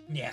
Yeah.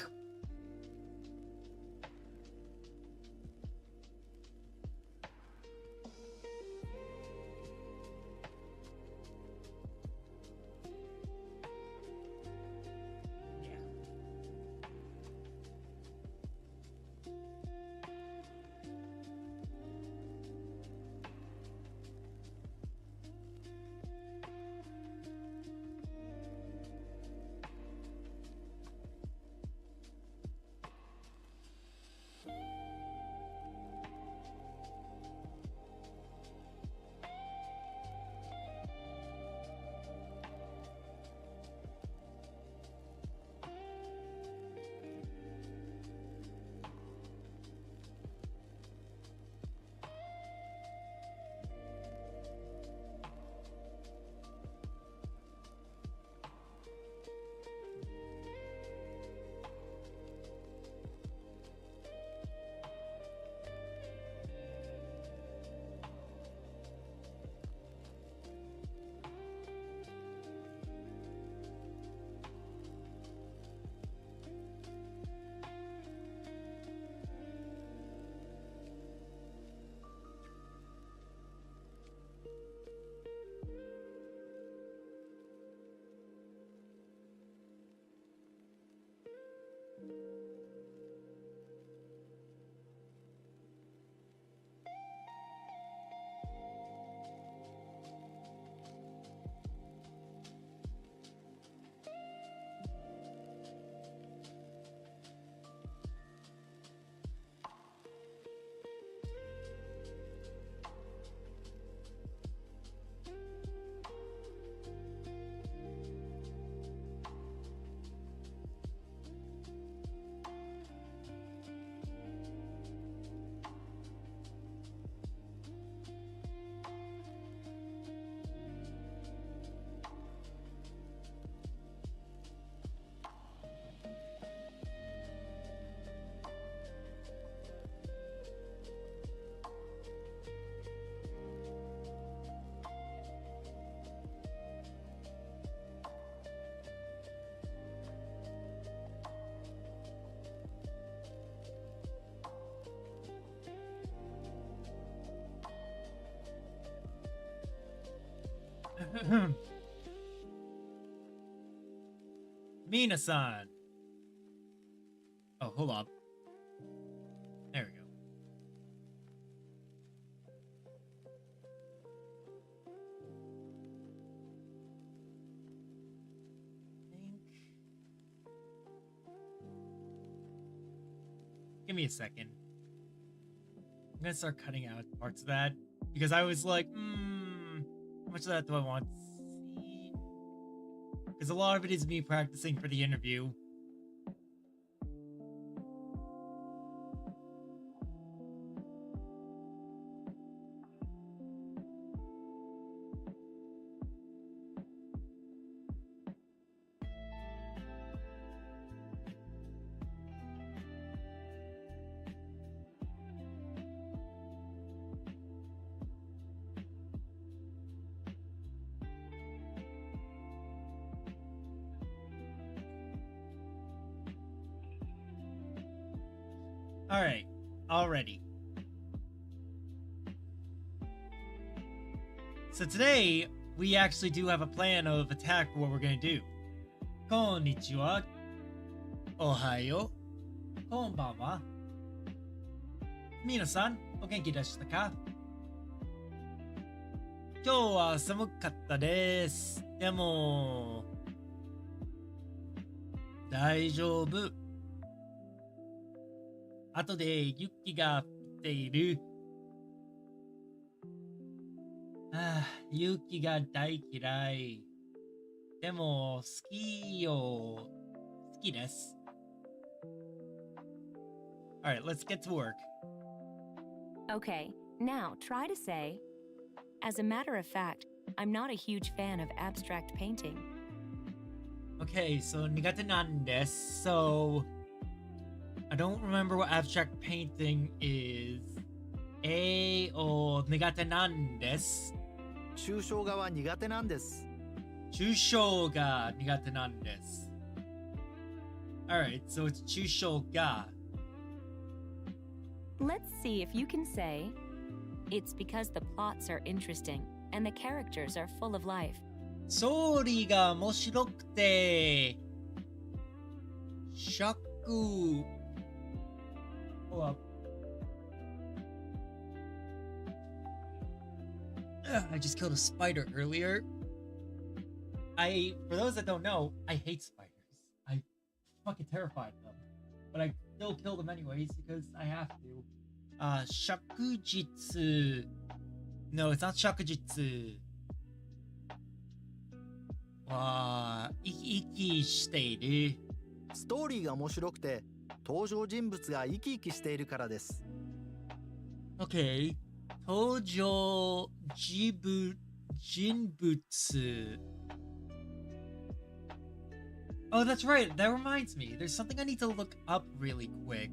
Mina-san. Oh, hold up. There we go. Give me a second. I'm gonna start cutting out parts of that because I was like, how much of that do I want to see? Because a lot of it is me practicing for the interview. Alright, already. So today, we actually do have a plan of attack for what we're gonna do. Konnichiwa. Ohayo. Konbanwa. Mina-san, o genki deshita ka? 今日は寒かったです。でも、大丈夫。後で雪が降っている。雪が大嫌い。でも、好きよ。好きです。Alright, let's get to work. Okay, now try to say, as a matter of fact, I'm not a huge fan of abstract painting. Okay, so 苦手なんです。So, I don't remember what abstract painting is. 苦手なんです。抽象画は苦手なんです。抽象が苦手なんです。Alright, so it's Chusho ga. Let's see if you can say, it's because the plots are interesting and the characters are full of life. ストーリーが面白くて、尺、Hold up. I just killed a spider earlier. For those that don't know, I hate spiders. I fucking terrified of them. But I still kill them anyways because I have to. Shakujitsu. No, it's not Shakujitsu. 生きしている。ストーリーが面白くて登場人物が生き生きしているからです。Okay. 登場人物。Oh, that's right. That reminds me. There's something I need to look up really quick.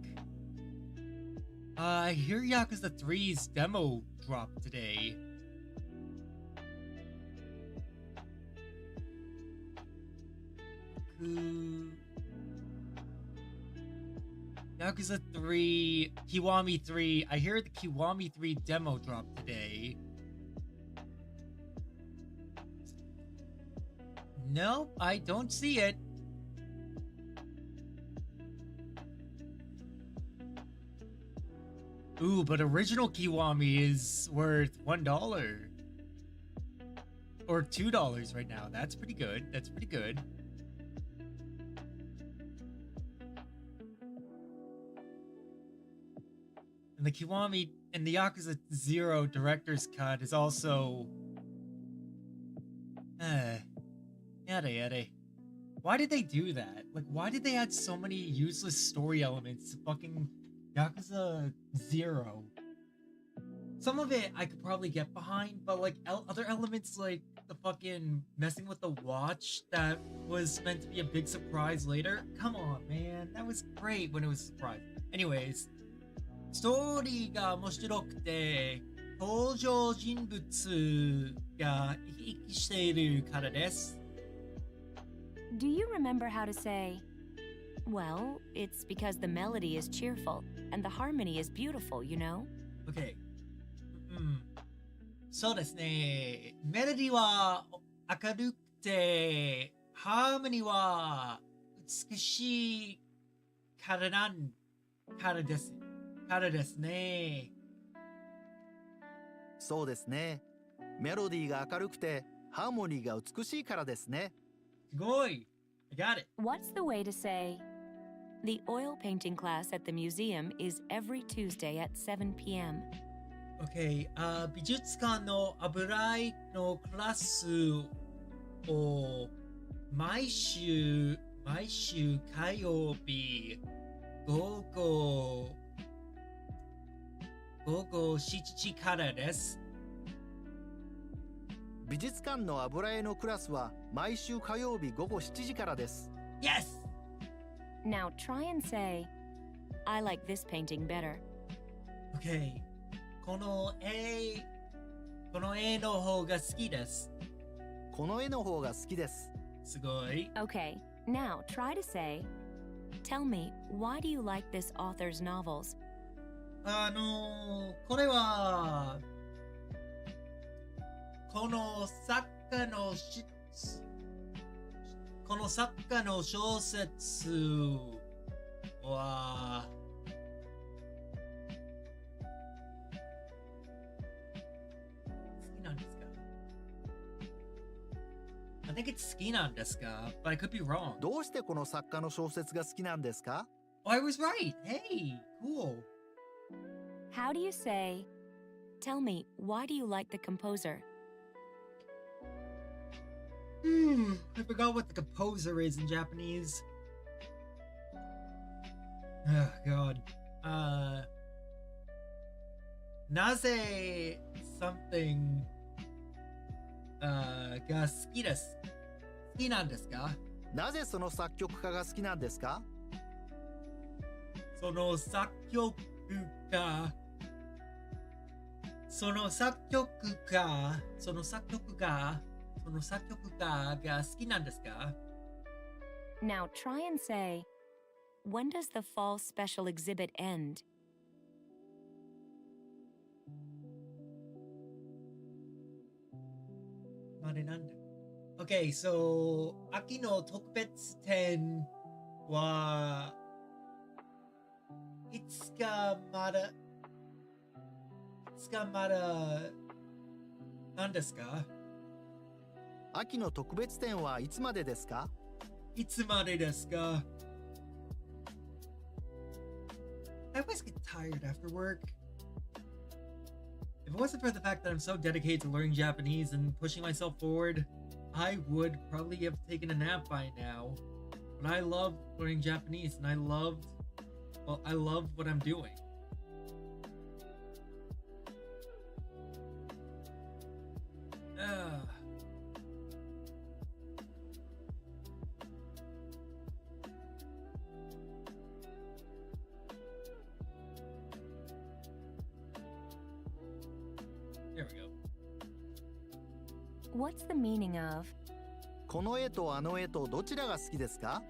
I hear Yakuza 3's demo dropped today. Yakuza 3, Kiwami 3. I hear the Kiwami 3 demo dropped today. No, I don't see it. Ooh, but original Kiwami is worth $1. Or $2 right now. That's pretty good. That's pretty good. And the Kiwami and the Yakuza 0 director's cut is also... Yada. Why did they do that? Like, why did they add so many useless story elements to fucking Yakuza 0? Some of it I could probably get behind, but like other elements like the fucking messing with the watch that was meant to be a big surprise later. Come on, man. That was great when it was a surprise. Anyways, ストーリーが面白くて登場人物が生き生きしているからです。Do you remember how to say, well, it's because the melody is cheerful and the harmony is beautiful, you know? Okay. そうですね。メロディは明るくて、ハーモニーは美しいからです。からですね。そうですね。メロディーが明るくてハーモニーが美しいからですね。すごい。I got it. What's the way to say, the oil painting class at the museum is every Tuesday at 7 p.m. Okay, 美術館の油絵のクラスを毎週火曜日午後7時からです。美術館の油絵のクラスは毎週火曜日午後7時からです。Yes! Now try and say, I like this painting better. Okay, この絵の方が好きです。この絵の方が好きです。すごい。Okay, now try to say, tell me, why do you like this author's novels? これはこの作家の小説は好きなんですか？ I think it's 好きなんですか but I could be wrong. どうしてこの作家の小説が好きなんですか？ Oh, I was right. Hey, cool. How do you say, tell me, why do you like the composer? I forgot what the composer is in Japanese. Oh, God. なぜ something が好きです。好きなんですか？なぜその作曲家が好きなんですか？その作曲家が好きなんですか？ Now try and say, When does the fall special exhibit end? Okay, so 秋の特別展はいつかまだ何ですか？秋の特別展はいつまでですか？いつまでですか？ I always get tired after work. If it wasn't for the fact that I'm so dedicated to learning Japanese and pushing myself forward, I would probably have taken a nap by now. But I love learning Japanese and I love what I'm doing. Ah. There we go. What's the meaning of この絵とあの絵とどちらが好きですか？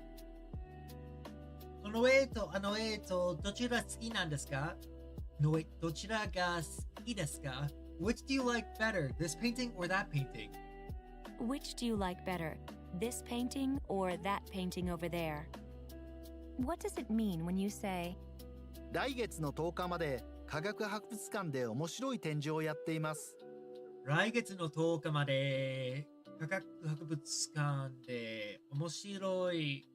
この絵とあの絵とどちら好きなんですか？の絵どちらが好きですか？ Which do you like better, this painting or that painting? which do you like better, this painting or that painting over there? What does it mean when you say, 来月の10日まで科学博物館で面白い展示をやっています。来月の10日まで科学博物館で面白い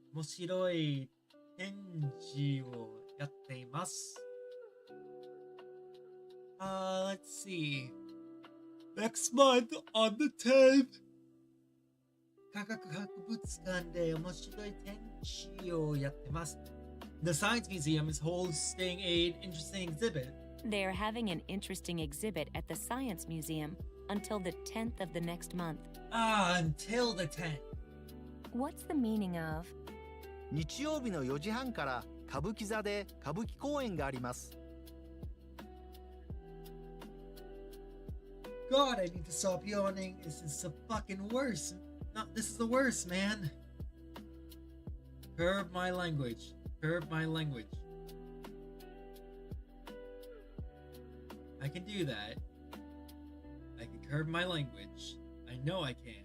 展示をやっています。Let's see. Next month on the 10th, 科学博物館で面白い展示をやってます。The Science Museum is hosting an interesting exhibit. they are having an interesting exhibit at the Science Museum until the 10th of the next month? Until the 10th. What's the meaning of 日曜日の4時半から歌舞伎座で歌舞伎公演があります。God, I need to stop yawning. This is the fucking worst. No, this is the worst, man. Curb my language. I can do that. I can curb my language. I know I can.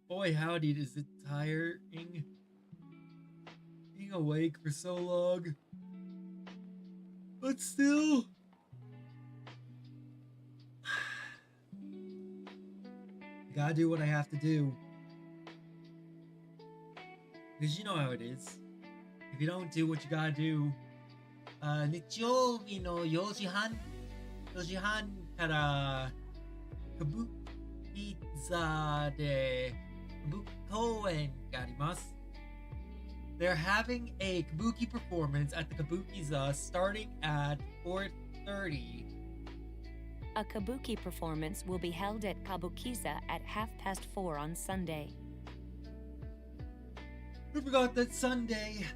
Boy, howdy, is it tiring? Being awake for so long. But still... gotta do what I have to do. Because you know how it is. If you don't do what you gotta do, 日曜日の4時半から歌舞伎座で歌舞伎公演があります。They're having a kabuki performance at the Kabukiza starting at 4:30. a kabuki performance will be held at Kabukiza at 4:30 on Sunday? I forgot that Sunday.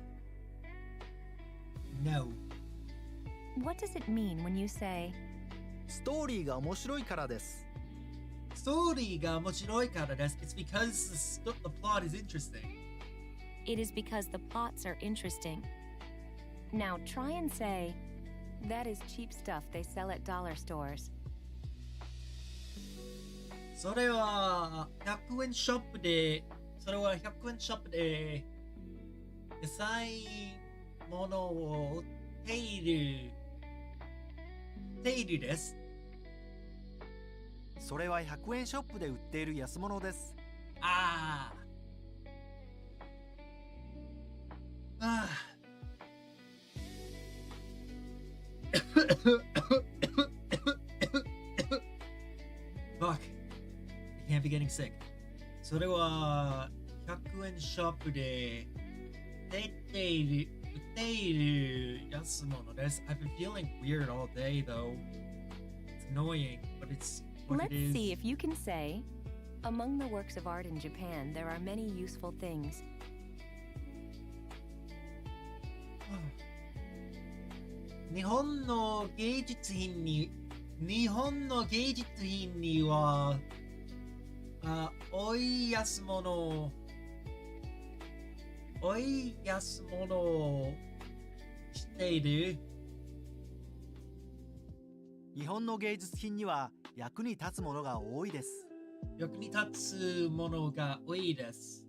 No. What does it mean when you say, ストーリーが面白いからです。ストーリーが面白いからです。It's because the plot is interesting. it is because the plots are interesting? Now try and say, that is cheap stuff they sell at dollar stores. それは100円ショップで安いものを売っているです。それは100円ショップで売っている安物です。ああ。Fuck. I can't be getting sick. それは100円ショップで売っている安物です。I've been feeling weird all day though. It's annoying, but it's what Let's it is. see if you can say, among the works of art in Japan, there are many useful things. 日本の芸術品にはおいやすもの。おいやすものを知っている？日本の芸術品には役に立つものが多いです。役に立つものが多いです。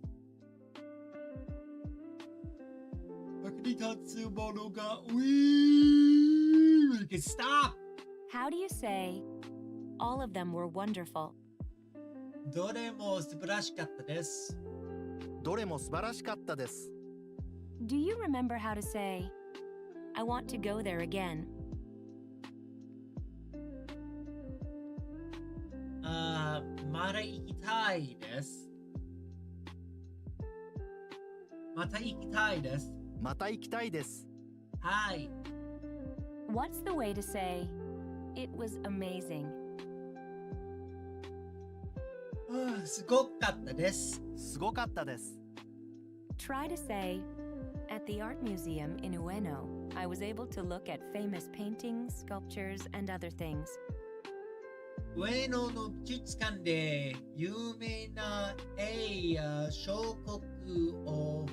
役に立つものが多い。Stop! How do you say, all of them were wonderful? どれも素晴らしかったです。どれも素晴らしかったです。Do you remember how to say, I want to go there again? まだ行きたいです。また行きたいです。また行きたいです。はい。What's the way to say, it was amazing? すごかったです。すごかったです。Try to say, at the art museum in Ueno, I was able to look at famous paintings, sculptures, and other things. 上野の美術館で有名な絵や彫刻を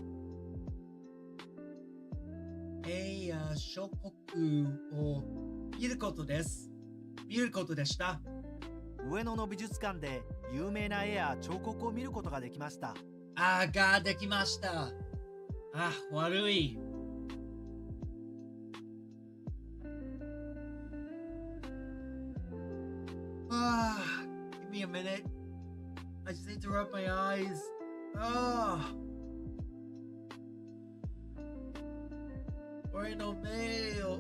見ることです。見ることでした。上野の美術館で有名な絵や彫刻を見ることができました。ができました。悪い。Give me a minute. I just need to rub my eyes. 俺の目を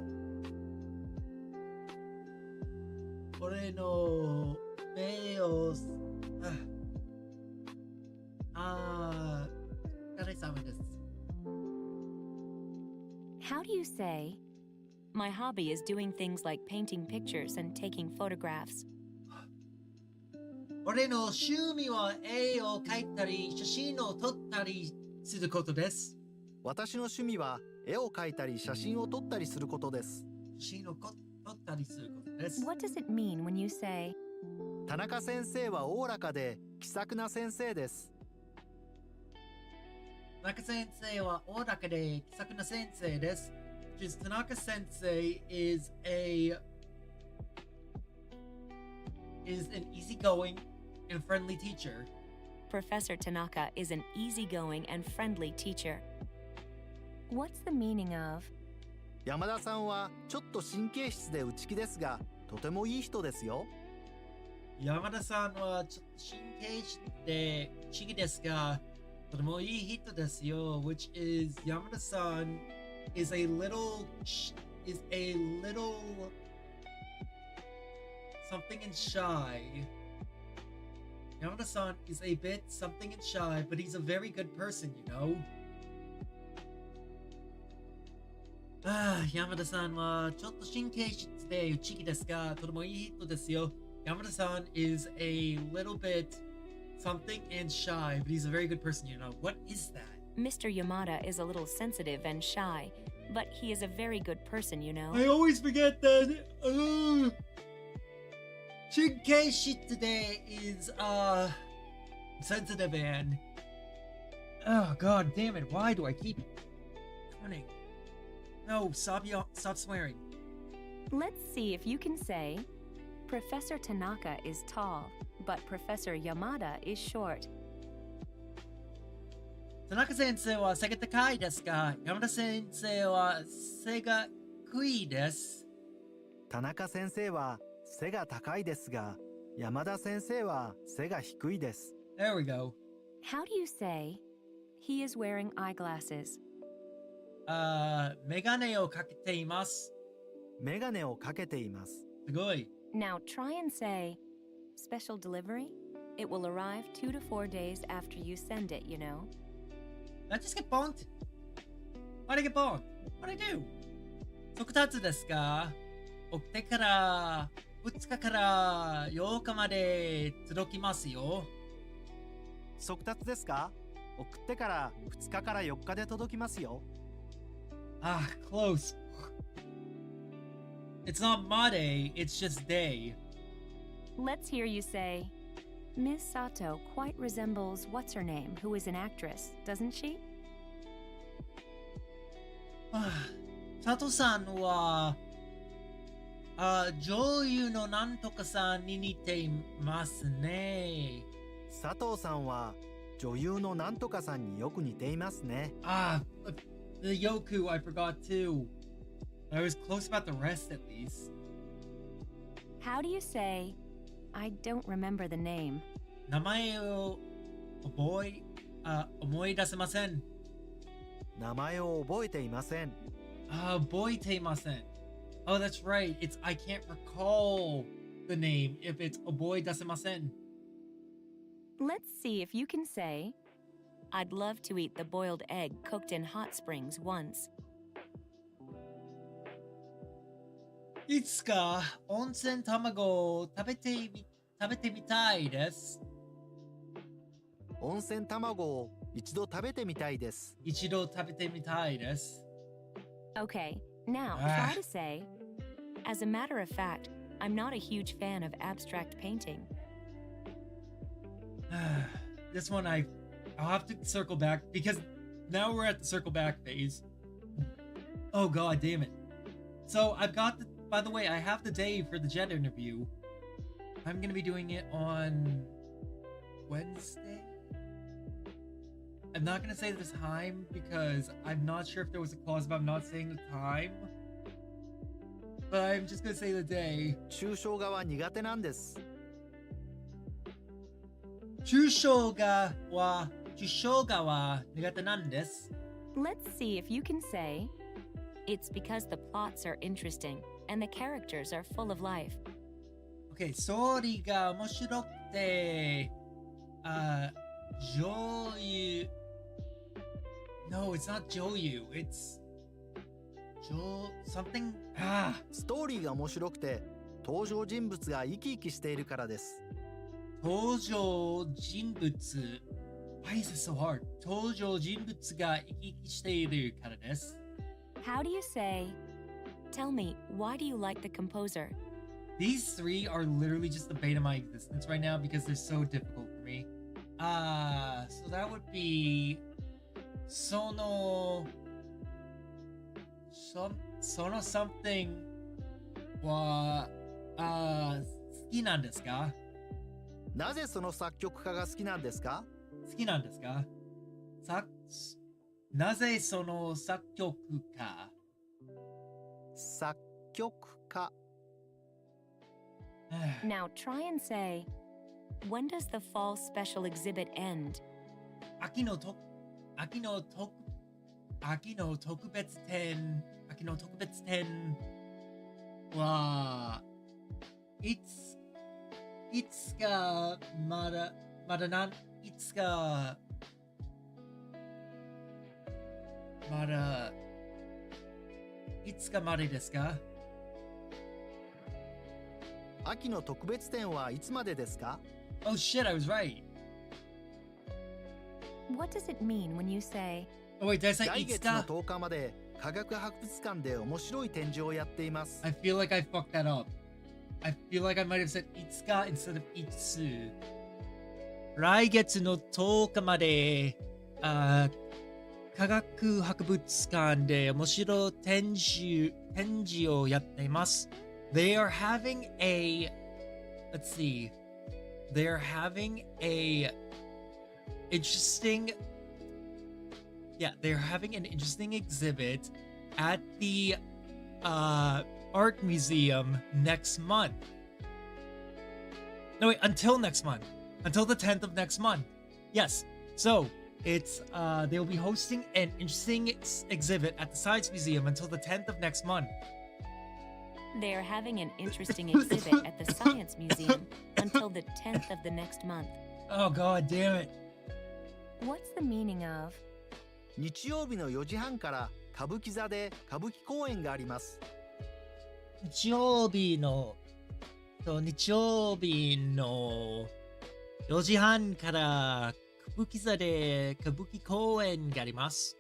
疲れ様です。How do you say, my hobby is doing things like painting pictures and taking photographs? 俺の趣味は絵を描いたり写真を撮ったりすることです。私の趣味は絵を描いたり写真を撮ったりすることです。写真を撮ったりすることです。What does it mean when you say, 田中先生はおおらかで気さくな先生です。田中先生はおおらかで気さくな先生です。Tanaka Sensei is an easygoing and friendly teacher. Professor Tanaka is an easygoing and friendly teacher. What's the meaning of, 山田さんはちょっと神経質で内気ですが、とてもいい人ですよ。山田さんはちょっと神経質で内気ですが、とてもいい人ですよ。Which is 山田さん is a little something and shy. Yamada-san is a bit something and shy, but he's a very good person, you know? 山田さんはちょっと神経質で内気ですが、とてもいい人ですよ。山田さん is a little bit something and shy, but he's a very good person, you know? What is that? Mr. Yamada is a little sensitive and shy, but he is a very good person, you know? I always forget that. Shinkei is sensitive and god damn it, why do I keep running? No, stop swearing. Let's see if you can say, Professor Tanaka is tall, but Professor Yamada is short. 田中先生は背が高いですが、山田先生は背が低いです。田中先生は背が高いですが、山田先生は背が低いです。There we go. How do you say, he is wearing eyeglasses? メガネをかけています。メガネをかけています。すごい。Now try and say, special delivery? It will arrive 2 to 4 days after you send it, you know? I just get bonked. Why'd I get bonked? What'd I do? 速達ですか？送ってから2日から8日まで届きますよ。速達ですか？送ってから2日から4日で届きますよ。Close. It's not my day, it's just day. Let's hear you say, Miss Sato quite resembles what's her name, who is an actress, doesn't she? 佐藤さんは、女優のなんとかさんに似ていますね。佐藤さんは女優のなんとかさんによく似ていますね。The Yoku I forgot too. I was close about the rest at least. How do you say, I don't remember the name? 名前を思い出せません。名前を覚えていません。覚えていません。Oh, that's right. It's I can't recall the name if it's 覚え出せません。Let's see if you can say, I'd love to eat the boiled egg cooked in hot springs once. いつか温泉卵を食べてみたいです。温泉卵を一度食べてみたいです。一度食べてみたいです。Okay, now try to say, as a matter of fact, I'm not a huge fan of abstract painting. This one I'll have to circle back because now we're at the circle back phase. Oh god damn it. So by the way, I have the day for the jet interview. I'm gonna be doing it on Wednesday. I'm not gonna say the time because I'm not sure if there was a clause about not saying the time. But I'm just gonna say the day. 抽象画は苦手なんです。抽象画は苦手なんです。 Let's see if you can say, it's because the plots are interesting and the characters are full of life. Okay, ストーリーが面白くて、女優。No, it's not 女優。It's something. ストーリーが面白くて、登場人物が生き生きしているからです。登場人物。Why is it so hard? 登場人物が生き生きしているからです。How do you say, tell me, why do you like the composer? These three are literally just the bane of my existence right now because they're so difficult for me. So that would be その something は好きなんですか？なぜその作曲家が好きなんですか？好きなんですか？なぜその作曲家？作曲家。Now try and say, when does the fall special exhibit end? 秋の特別展はいつかいつかまでですか？秋の特別展はいつまでですか？ Oh shit, I was right. What does it mean when you say, Oh wait, did I say 来いつ月のか？ 10日まで科学博物館で面白い展示をやっています。I feel like I fucked that up. I feel like I might have said いつか instead of いつ。来月の10日まで、科学博物館で面白い展示をやっています。They are having a, let's see, they are having a interesting, yeah, they're having an interesting exhibit at the art museum next month. No, wait, until next month. Until the 10th of next month. Yes. So, it's, they will be hosting an interesting exhibit at the Science Museum until the 10th of next month. they are having an interesting exhibit at the Science Museum until the 10th of the next month? Oh, god damn it. What's the meaning of, 日曜日の4時半から歌舞伎座で歌舞伎公演があります。日曜日の4時半から歌舞伎座で歌舞伎公演があります。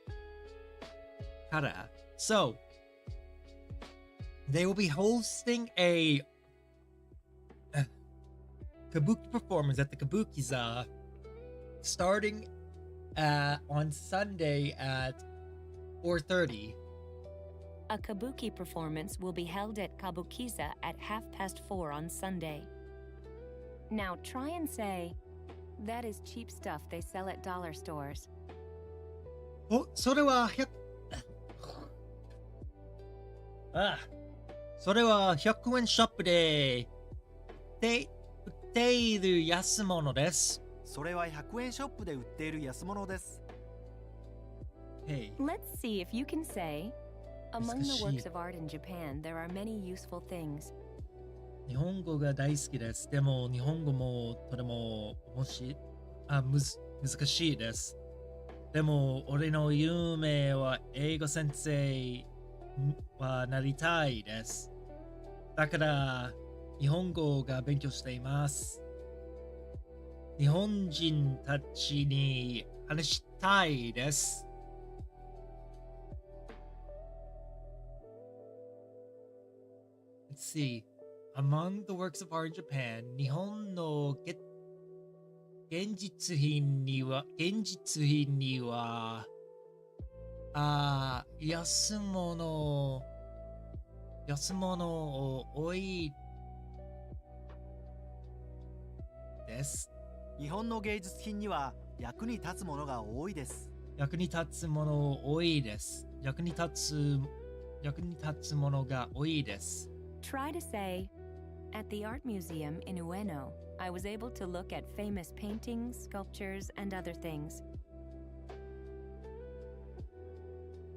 So, they will be hosting a kabuki performers at the Kabukiza starting on Sunday at 4:30. A kabuki performance will be held at Kabukiza at 4:30 on Sunday. Now try and say, that is cheap stuff they sell at dollar stores. それはそれは100円ショップで売っている安物です。それは100円ショップで売っている安物です。Hey. Let's see if you can say, among the works of art in Japan, there are many useful things. 日本語が大好きです。でも日本語もとても難しいです。でも俺の夢は英語先生はなりたいです。だから日本語が勉強しています。日本人たちに話したいです。Let's see. Among the works of art in Japan, 日本の現実品には安物多いです。日本の芸術品には役に立つものが多いです。役に立つもの多いです。役に立つものが多いです。Try to say, at the art museum in Ueno, I was able to look at famous paintings, sculptures, and other things.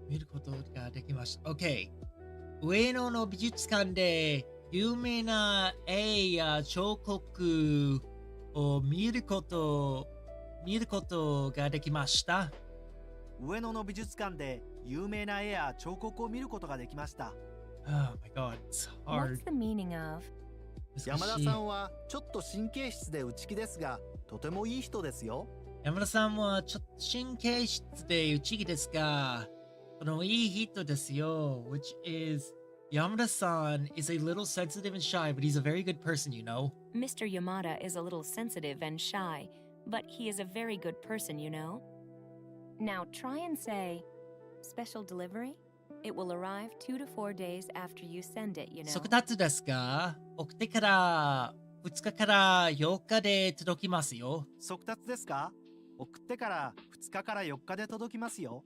見ることができました。OK。上野の美術館で有名な絵や彫刻を見ることができました。上野の美術館で有名な絵や彫刻を見ることができました。Oh my god, it's hard. What's the meaning of? 山田さんはちょっと神経質で内気ですが、とてもいい人ですよ。山田さんはちょっと神経質で内気ですが、とてもいい人ですよ。Which is, Yamada-san is a little sensitive and shy, but he's a very good person, you know. Mr. Yamada is a little sensitive and shy, but he is a very good person, you know. Now try and say, special delivery? It will arrive 2 to 4 days after you send it, you know. 速達ですか？送ってから2日から4日で届きますよ。速達ですか？送ってから2日から4日で届きますよ。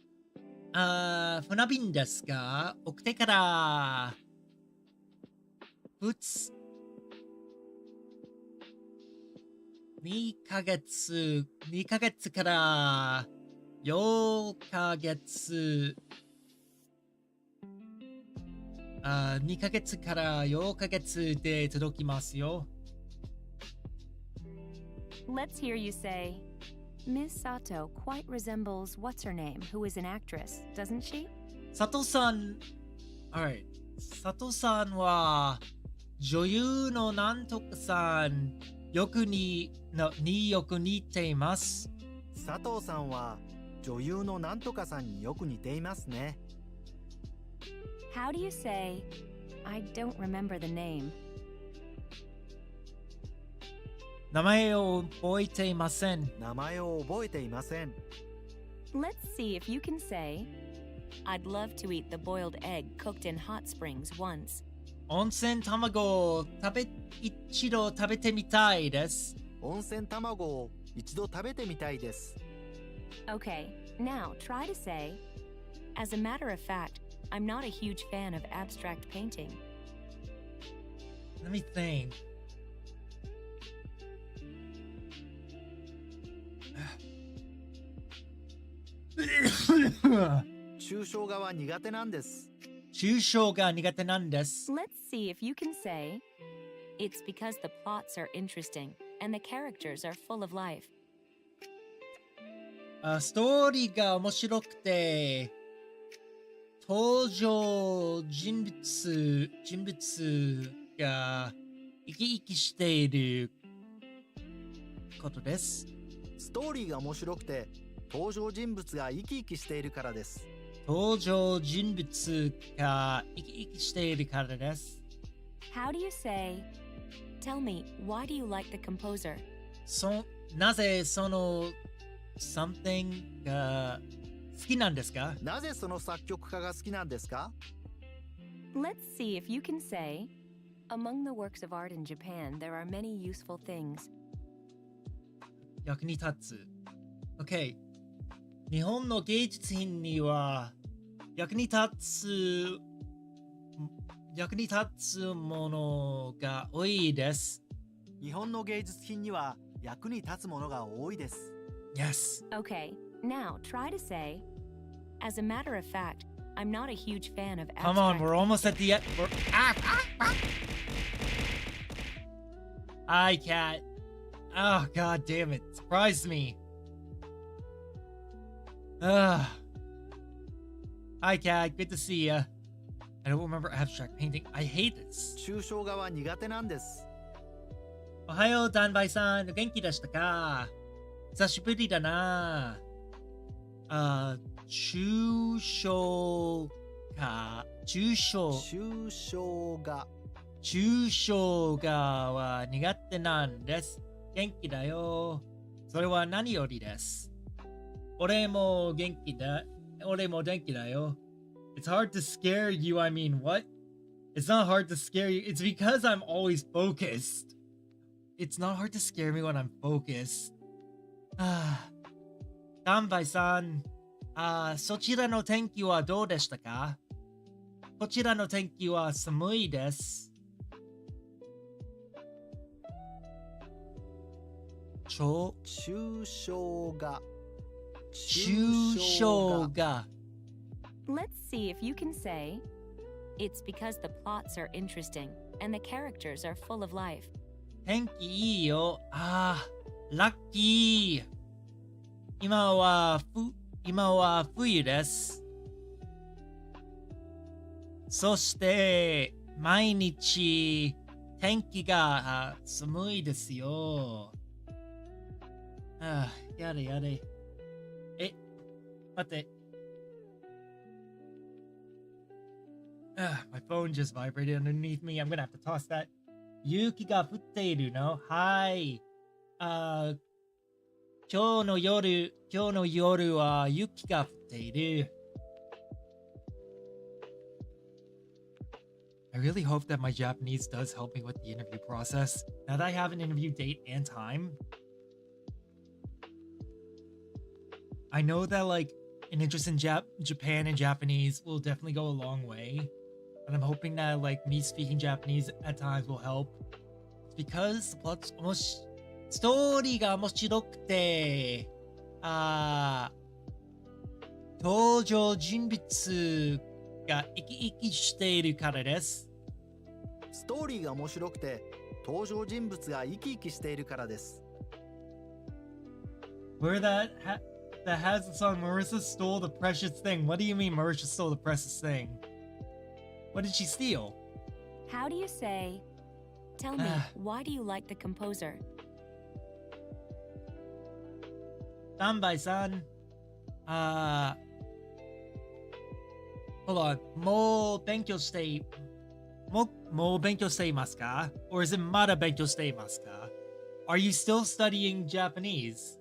船便ですか？送ってから2ヶ月から4ヶ月2ヶ月から4ヶ月で届きますよ。Let's hear you say, Ms. Sato quite resembles what's her name, who is an actress, doesn't she? 佐藤さん、alright。佐藤さんは女優のなんとかさんよく似ています。佐藤さんは女優のなんとかさんによく似ていますね。How do you say, I don't remember the name? 名前を覚えていません。名前を覚えていません。Let's see if you can say, I'd love to eat the boiled egg cooked in hot springs once. 温泉卵を一度食べてみたいです。温泉卵を一度食べてみたいです。Okay, now try to say, as a matter of fact, I'm not a huge fan of abstract painting. Let me think. 抽象画は苦手なんです。抽象が苦手なんです。Let's see if you can say, it's because the plots are interesting and the characters are full of life. ストーリーが面白くて、登場人物が生き生きしていることです。ストーリーが面白くて、登場人物が生き生きしているからです。登場人物が生き生きしているからです。How do you say, Tell me, why do you like the composer? なぜその something が好きなんですか？なぜその作曲家が好きなんですか？ Let's see if you can say, among the works of art in Japan, there are many useful things. 役に立つ。OK。日本の芸術品には役に立つものが多いです。日本の芸術品には役に立つものが多いです。Yes. Okay, now try to say, as a matter of fact, I'm not a huge fan of abstract... Come on, we're almost at the end. I can't. Oh, god damn it. Surprised me. Hi, Cat. Good to see ya. I don't remember abstract painting. I hate this. 抽象画は苦手なんです。おはよう、ダンバイさん。元気でしたか？久しぶりだな。抽象画。抽象画は苦手なんです。元気だよ。それは何よりです。俺も元気だよ。It's hard to scare you. I mean, what? It's not hard to scare you. It's because I'm always focused. It's not hard to scare me when I'm focused. ダンバイさん、そちらの天気はどうでしたか？こちらの天気は寒いです。抽象画。Let's see if you can say, it's because the plots are interesting and the characters are full of life. 天気いいよ。ラッキー。今は冬です。そして毎日天気が寒いですよ。やれ。待って。My phone just vibrated underneath me. I'm gonna have to toss that. 雪が降っているの？はい。今日の夜は雪が降っている。I really hope that my Japanese does help me with the interview process. Now that I have an interview date and time, I know that like an interest in Japan and Japanese will definitely go a long way. And I'm hoping that like me speaking Japanese at times will help. It's becauseストーリーが面白くて、登場人物が生き生きしているからです。ストーリーが面白くて、登場人物が生き生きしているからです。Where that has the song Marissa stole the precious thing. What do you mean Marissa stole the precious thing? What did she steal? How do you say, tell me, why do you like the composer? ダンバイさん、hold on. もう勉強していますか？ Or is it まだ勉強していますか？ Are you still studying Japanese?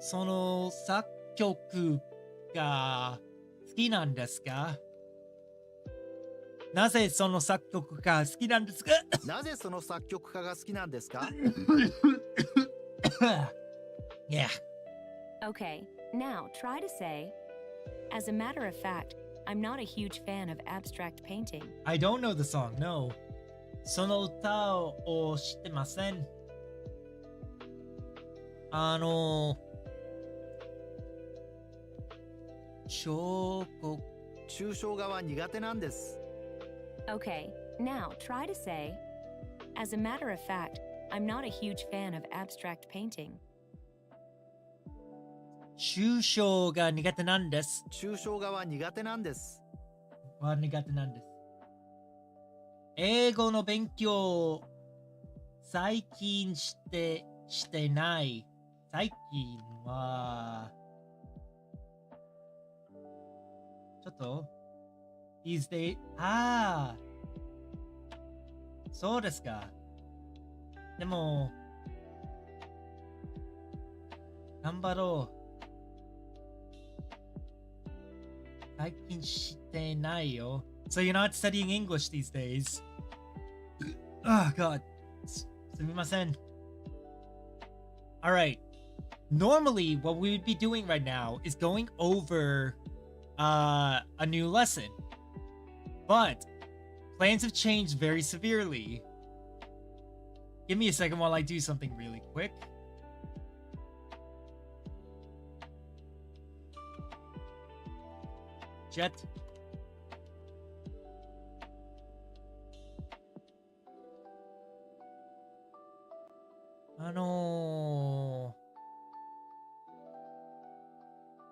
その作曲が好きなんですか？なぜその作曲家好きなんですか？なぜその作曲家が好きなんですか？ Yeah. Okay, now try to say, as a matter of fact, I'm not a huge fan of abstract painting. I don't know the song, no. その歌を知ってません。抽象画は苦手なんです。Okay, now try to say, as a matter of fact, I'm not a huge fan of abstract painting. 抽象が苦手なんです。抽象画は苦手なんです。苦手なんです。英語の勉強、最近してない。最近は、ちょっと these days, そうですか。でも、頑張ろう。最近してないよ。So you're not studying English these days? Oh god. すみません。Alright. Normally, what we would be doing right now is going over a new lesson. But plans have changed very severely. Give me a second while I do something really quick. Jet.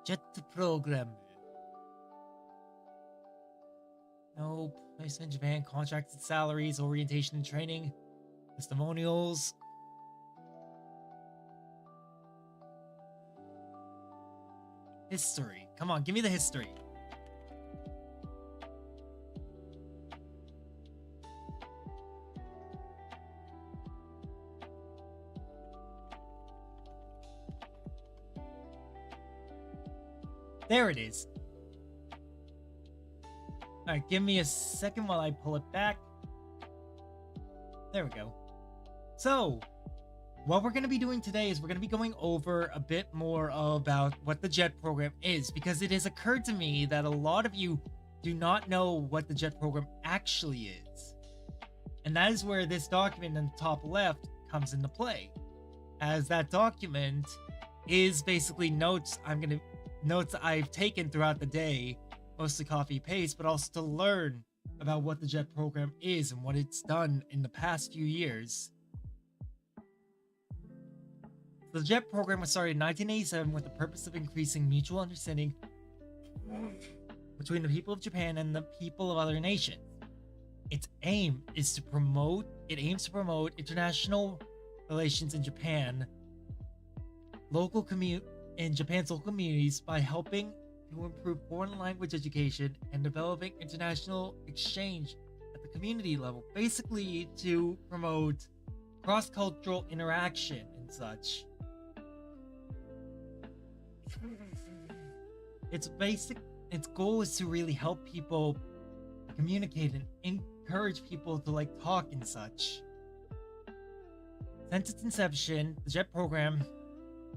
Jet program. No placement in Japan, contracted salaries, orientation and training, testimonials. History. Come on, give me the history. There it is. Alright, give me a second while I pull it back. There we go. So, what we're going to be doing today is we're going to be going over a bit more about what the JET program is, because it has occurred to me that a lot of you do not know what the JET program actually is. And that is where this document in the top left comes into play, as that document is basically notes I've taken throughout the day, mostly copy paste, but also to learn about what the JET program is and what it's done in the past few years. The JET program was started in 1987 with the purpose of increasing mutual understanding between the people of Japan and the people of other nations. Its aim is to promote international relations in Japan, in Japan's local communities by helping to improve foreign language education and developing international exchange at the community level, basically to promote cross-cultural interaction and such. Its goal is to really help people communicate and encourage people to talk and such. Since its inception, the JET program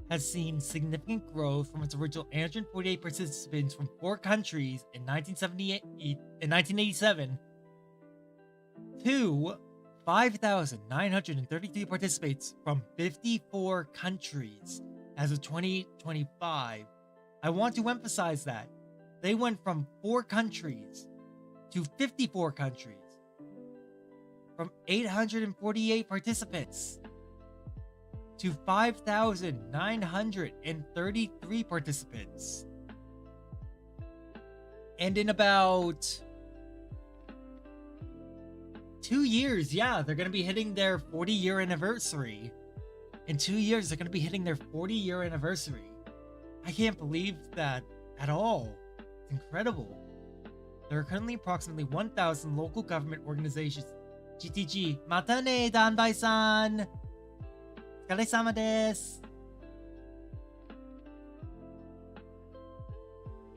has seen significant growth from its original 848 participants from 4 countries in 1987 to 5,933 participants from 54 countries as of 2025. I want to emphasize that they went from 4 countries to 54 countries, from 848 participants to 5,933 participants. And in about 2 years, they're going to be hitting their 40-year anniversary. In 2 years, they're going to be hitting their 40-year anniversary. I can't believe that at all. It's incredible. There are currently approximately 1,000 local government organizations. GTG, mata ne, Dandai-san! Otsukare-sama desu!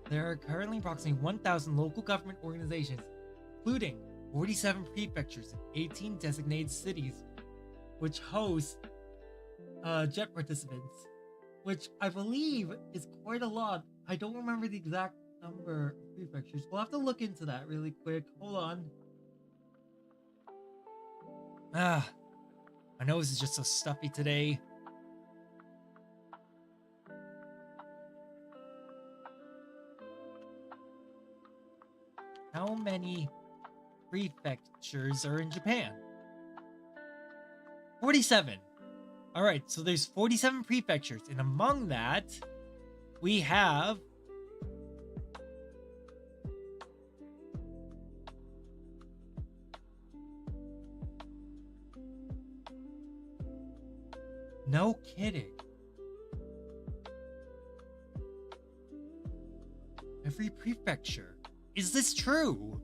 There are currently approximately 1,000 local government organizations, including 47 prefectures and 18 designated cities, which host JET participants, which I believe is quite a lot. I don't remember the exact number of prefectures. We'll have to look into that really quick. Hold on. My nose is just so stuffy today. How many prefectures are in Japan? 47. Alright, so there's 47 prefectures, and among that, we have no kidding. Every prefecture. Is this true?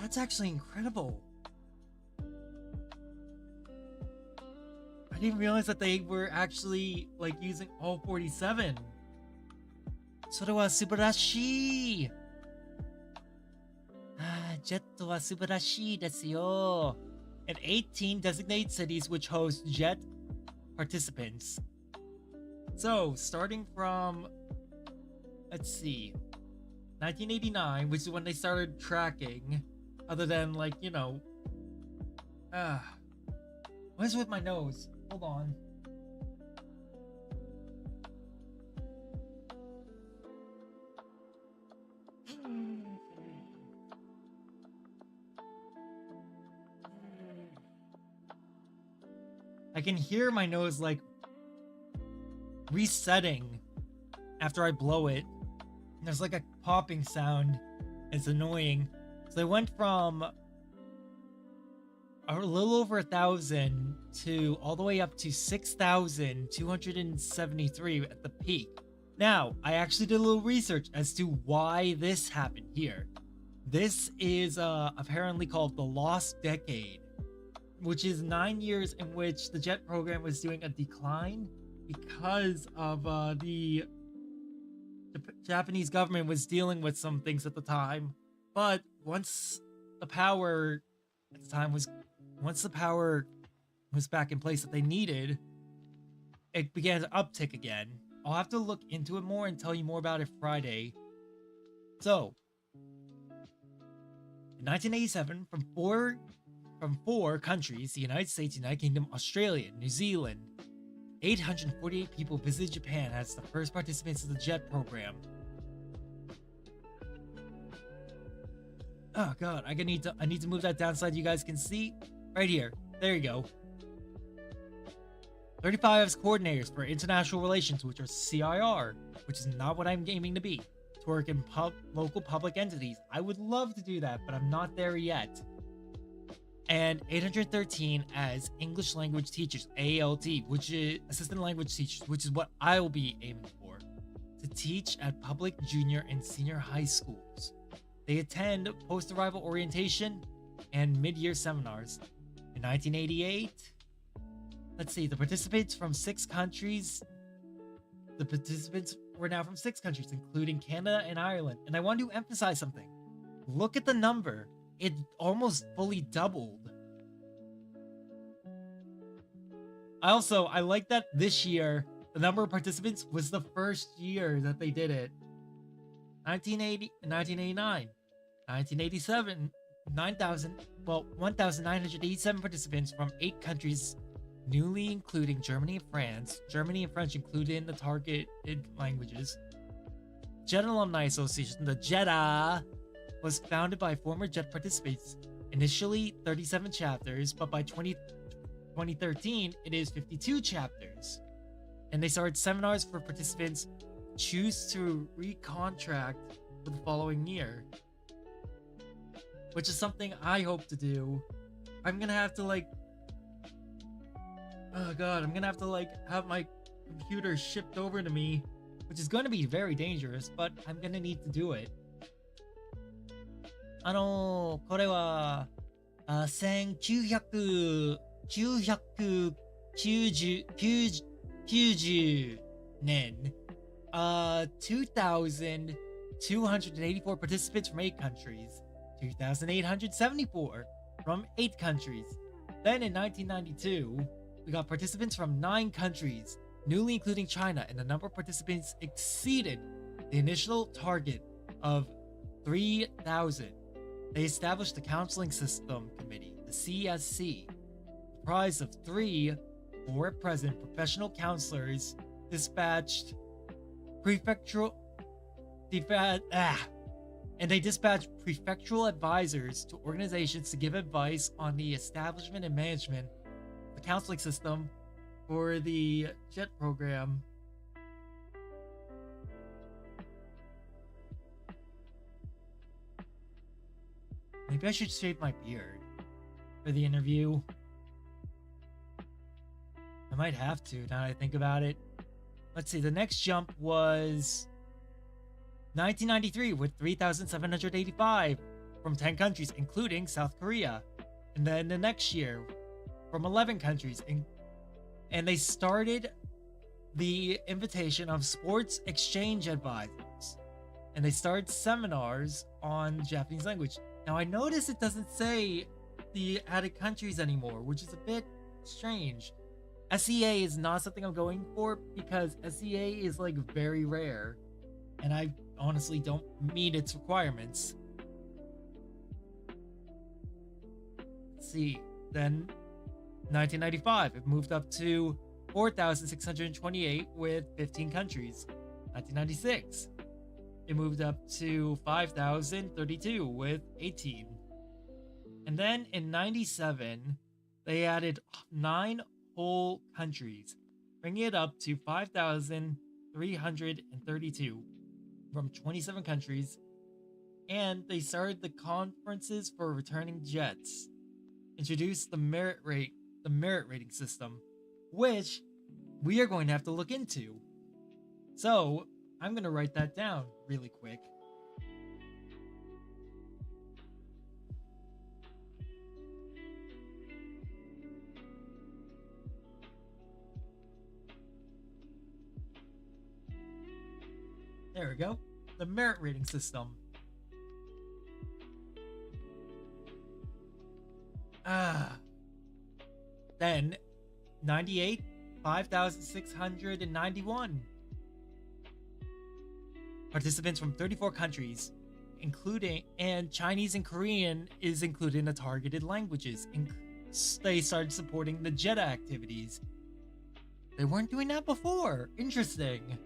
That's actually incredible. I didn't realize that they were actually like using all 47. それは素晴らしい。ジェットは素晴らしいですよ。And 18 designated cities which host jet participants. So, starting from, let's see, 1989, which is when they started tracking, other than, like, you know, what is with my nose? Hold on. I can hear my nose, like, resetting after I blow it. There's like a popping sound. It's annoying. So they went from a little over 1,000 to all the way up to 6,273 at the peak. Now, I actually did a little research as to why this happened here. This is apparently called the Lost Decade, which is 9 years in which the jet program was doing a decline because of the Japanese government was dealing with some things at the time. But once the power was back in place that they needed, it began to uptick again. I'll have to look into it more and tell you more about it Friday. So, in 1987, from four countries, the United States, United Kingdom, Australia, New Zealand, 848 people visited Japan as the first participants of the JET program. Oh god, I need to move that down so that you guys can see. Right here. There you go. 35 as coordinators for international relations, which are CIR, which is not what I'm aiming to be. To work in local public entities. I would love to do that, but I'm not there yet. And 813 as English language teachers, ALT, which is assistant language teachers, which is what I will be aiming for, to teach at public junior and senior high schools. They attend post-arrival orientation and mid-year seminars. In 1988, let's see, the participants were now from 6 countries, including Canada and Ireland. And I want to emphasize something. Look at the number. It almost fully doubled. I like that this year, the number of participants was the first year that they did it. 1989, 1987, 1,987 participants from 8 countries, newly including Germany and France. Germany and French included in the targeted languages. Jet Alumni Association, the JETA, was founded by former JET participants. Initially 37 chapters, but by 2013, it is 52 chapters. And they started seminars for participants choose to recontract for the following year, which is something I hope to do. I'm gonna have to have my computer shipped over to me, which is going to be very dangerous, but I'm gonna need to do it. これは、1990年、2,284 participants from 8 countries, 2,874 from 8 countries. Then in 1992, we got participants from 9 countries, newly including China, and the number of participants exceeded the initial target of 3,000. They established the Counseling System Committee, the CSC, comprised of 3 or at present professional counselors dispatched and they dispatched prefectural advisors to organizations to give advice on the establishment and management of the counseling system for the JET program. Maybe I should shave my beard for the interview. I might have to now that I think about it. Let's see, the next jump was 1993 with 3,785. from 10 countries, including South Korea. And then the next year, from 11 countries. And they started the invitation of sports exchange advisors. And they started seminars on Japanese language. Now, I notice it doesn't say the added countries anymore, which is a bit strange. SEA is not something I'm going for because SEA is like very rare. And I honestly don't meet its requirements. Let's see. Then 1995, it moved up to 4,628 with 15 countries. 1996, it moved up to 5,032 with 18. And then in 97, they added 9 whole countries, bringing it up to 5,332 from 27 countries. And they started the conferences for returning jets, introduced the merit rating system, which we are going to have to look into. So I'm going to write that down really quick. There we go. The merit rating system. Then 98, 5,691 participants from 34 countries, including, and Chinese and Korean is included in the targeted languages. They started supporting the JETA activities. They weren't doing that before. Interesting.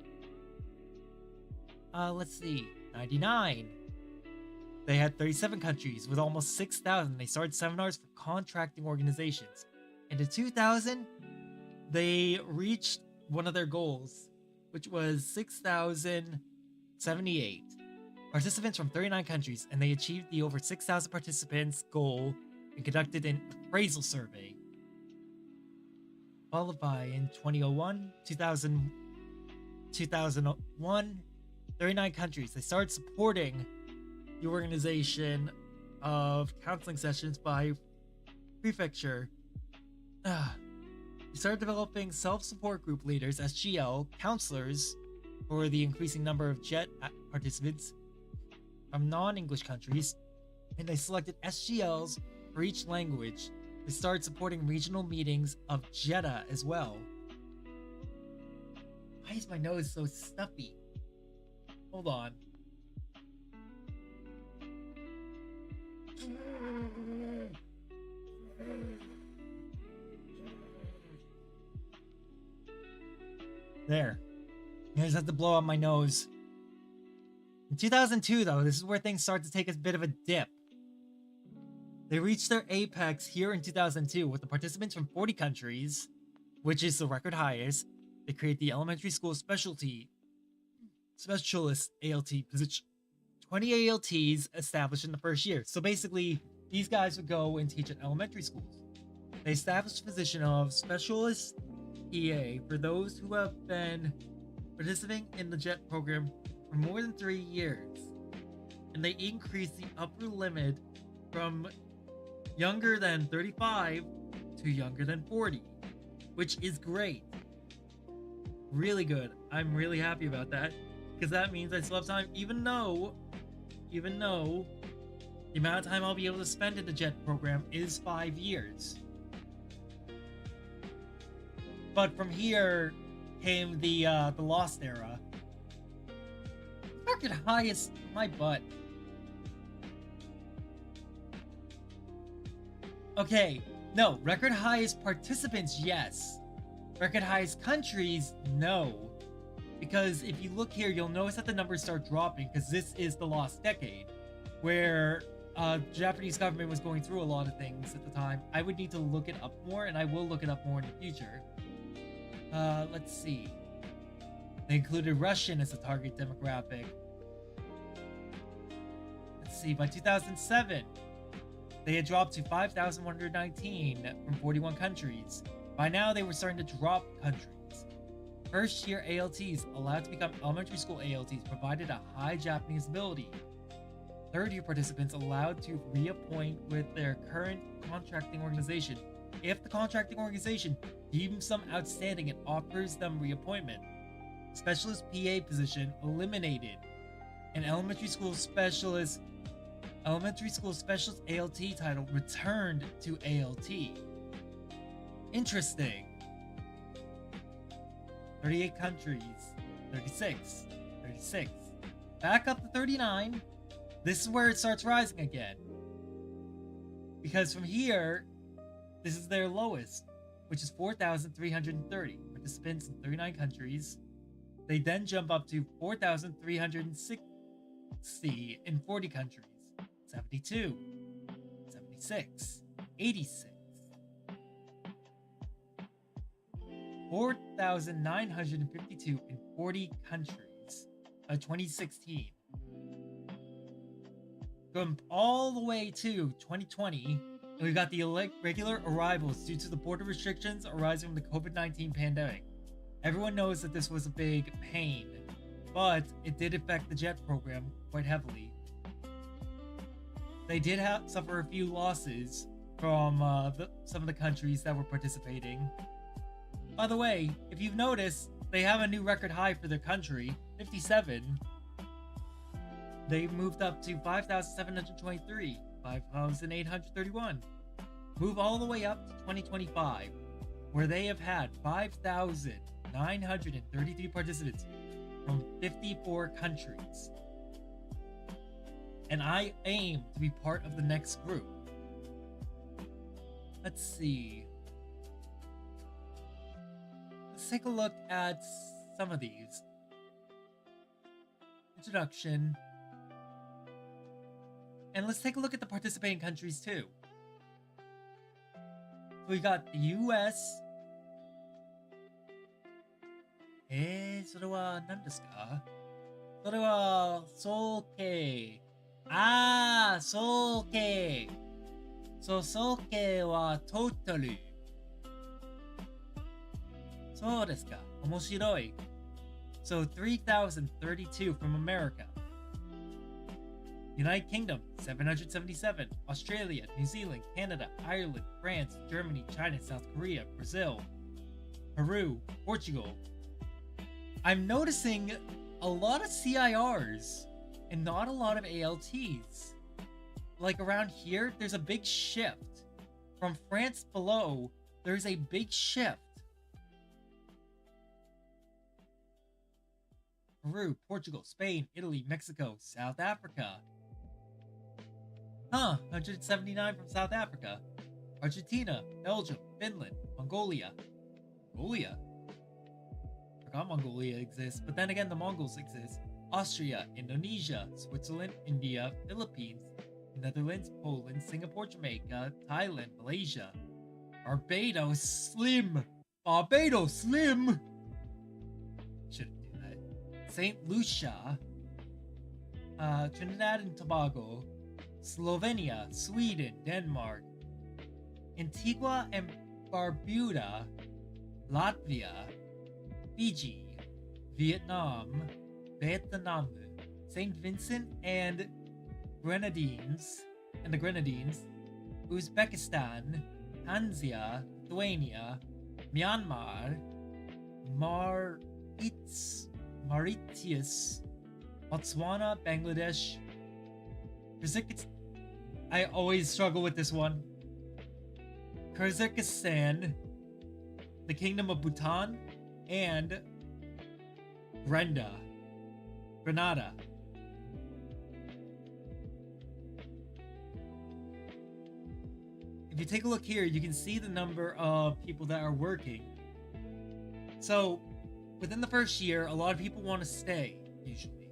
Let's see. 99. They had 37 countries with almost 6,000. They started seminars for contracting organizations. And in 2000, they reached one of their goals, which was 6,078 participants from 39 countries, and they achieved the over 6,000 participants goal and conducted an appraisal survey. Followed by in 2001, 2001, 39 countries. They started supporting the organization of counseling sessions by prefecture. They started developing self-support group leaders, SGL, counselors for the increasing number of JET participants from non-English countries, and they selected SGLs for each language. They started supporting regional meetings of JETA as well. Why is my nose so stuffy? Hold on. There. I just have to blow out my nose. In 2002, though, this is where things start to take a bit of a dip. They reached their apex here in 2002 with the participants from 40 countries, which is the record highest. They create the elementary school specialist ALT position. 20 ALTs established in the first year. So basically, these guys would go and teach at elementary schools. They established a position of specialist EA for those who have been participating in the JET program for more than 3 years. And they increased the upper limit from younger than 35 to younger than 40, which is great. Really good. I'm really happy about that, because that means I still have time, even though the amount of time I'll be able to spend in the JET program is 5 years. But from here came the Lost Era. Record highest, my butt. Okay, no, record highest participants, yes. Record highest countries, no. Because if you look here, you'll notice that the numbers start dropping, because this is the lost decade, where Japanese government was going through a lot of things at the time. I would need to look it up more, and I will look it up more in the future. Let's see. They included Russian as a target demographic. Let's see, by 2007, they had dropped to 5,119 from 41 countries. By now, they were starting to drop countries. First year ALTs allowed to become elementary school ALTs provided a high Japanese ability. third-year participants allowed to reappoint with their current contracting organization if the contracting organization deems them outstanding and offers them reappointment. Specialist PA position eliminated. An elementary school specialist ALT title returned to ALT. Interesting. 38 countries, 36, 36. Back up to 39. This is where it starts rising again. Because from here, this is their lowest, which is 4,330 participants in 39 countries. They then jump up to 4,360 in 40 countries. 72, 76, 86, 4,952 in 40 countries by 2016. Going all the way to 2020, and we've got the regular arrivals due to the border restrictions arising from the COVID-19 pandemic. Everyone knows that this was a big pain, but it did affect the jet program quite heavily. They did suffer a few losses from some of the countries that were participating. By the way, if you've noticed, they have a new record high for their country, 57. They moved up to 5,723, 5,831. Move all the way up to 2025, where they have had 5,933 participants from 54 countries. And I aim to be part of the next group. Let's see. Let's take a look at some of these. Introduction. And let's take a look at the participating countries too. So we got the US. それは何ですか？それは総計。総計。そう、総計はトータル。そうですか。面白い。So 3,032 from America. United Kingdom, 777. Australia, New Zealand, Canada, Ireland, France, Germany, China, South Korea, Brazil, Peru, Portugal. I'm noticing a lot of CIRs and not a lot of ALTs. Like around here, there's a big shift. From France below, there's a big shift. Peru, Portugal, Spain, Italy, Mexico, South Africa. 179 from South Africa. Argentina, Belgium, Finland, Mongolia. Mongolia? Forgot Mongolia exists, but then again the Mongols exist. Austria, Indonesia, Switzerland, India, Philippines, Netherlands, Poland, Singapore, Jamaica, Thailand, Malaysia. Barbados, Slim! Barbados, Slim! Shouldn't do that. St. Lucia, Trinidad and Tobago, Slovenia, Sweden, Denmark, Antigua and Barbuda, Latvia, Fiji, Vietnam, St. Vincent and Grenadines, Uzbekistan, Tanzania, Lithuania, Myanmar, Mauritius, Botswana, Bangladesh, I always struggle with this one. Kyrgyzstan, the Kingdom of Bhutan, and Grenada. If you take a look here, you can see the number of people that are working. So, within the first year, a lot of people want to stay, usually.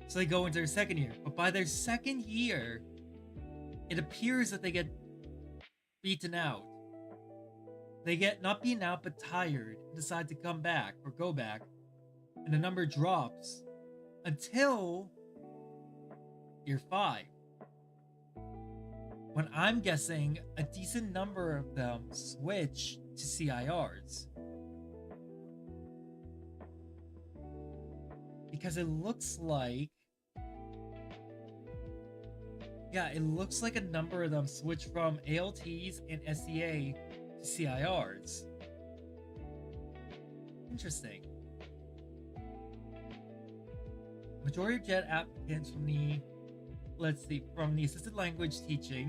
So they go into their second year. But by their second year, it appears that they get beaten out. They get not beaten out, but tired and decide to come back or go back. And the number drops until year 5. When I'm guessing a decent number of them switch to CIRs. Because it looks like Yeah, it looks like a number of them switch from ALTs and SCA to CIRs. Interesting. Majority of JET applicants from the, let's see, from the assisted language teachers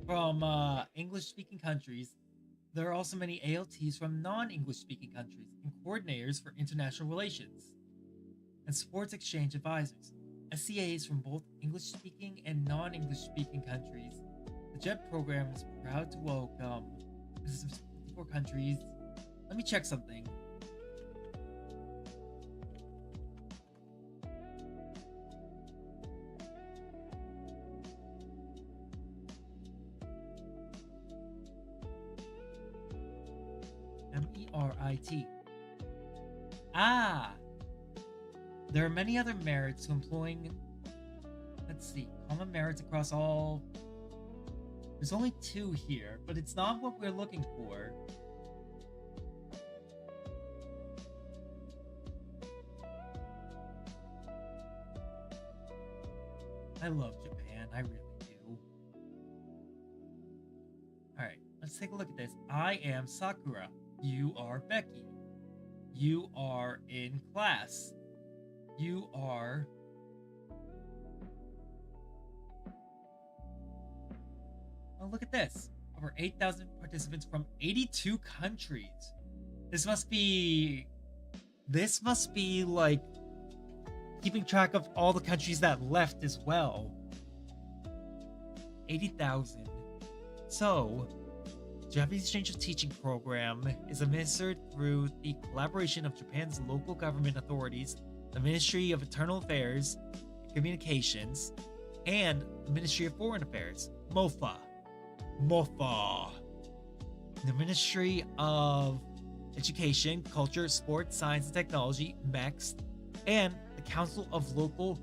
from English-speaking countries. There are also many ALTs from non-English speaking countries and coordinators for international relations and sports exchange advisors. SCAs from both English-speaking and non-English-speaking countries. The JET program is proud to welcome participants from 54 countries. Let me check something. MERIT. Ah! There are many other merits to employing. Let's see. Common merits across all. There's only 2 here, but it's not what we're looking for. I love Japan. I really do. Alright, let's take a look at this. I am Sakura. You are Becky. You are in class. You are... Oh, look at this. Over 8,000 participants from 82 countries. This must be like keeping track of all the countries that left as well. 80,000. So, the Japanese Exchange of Teaching Program is administered through the collaboration of Japan's local government authorities, the Ministry of Internal Affairs and Communications, and the Ministry of Foreign Affairs, MOFA. The Ministry of Education, Culture, Sports, Science, and Technology, MEXT, and the Council of Local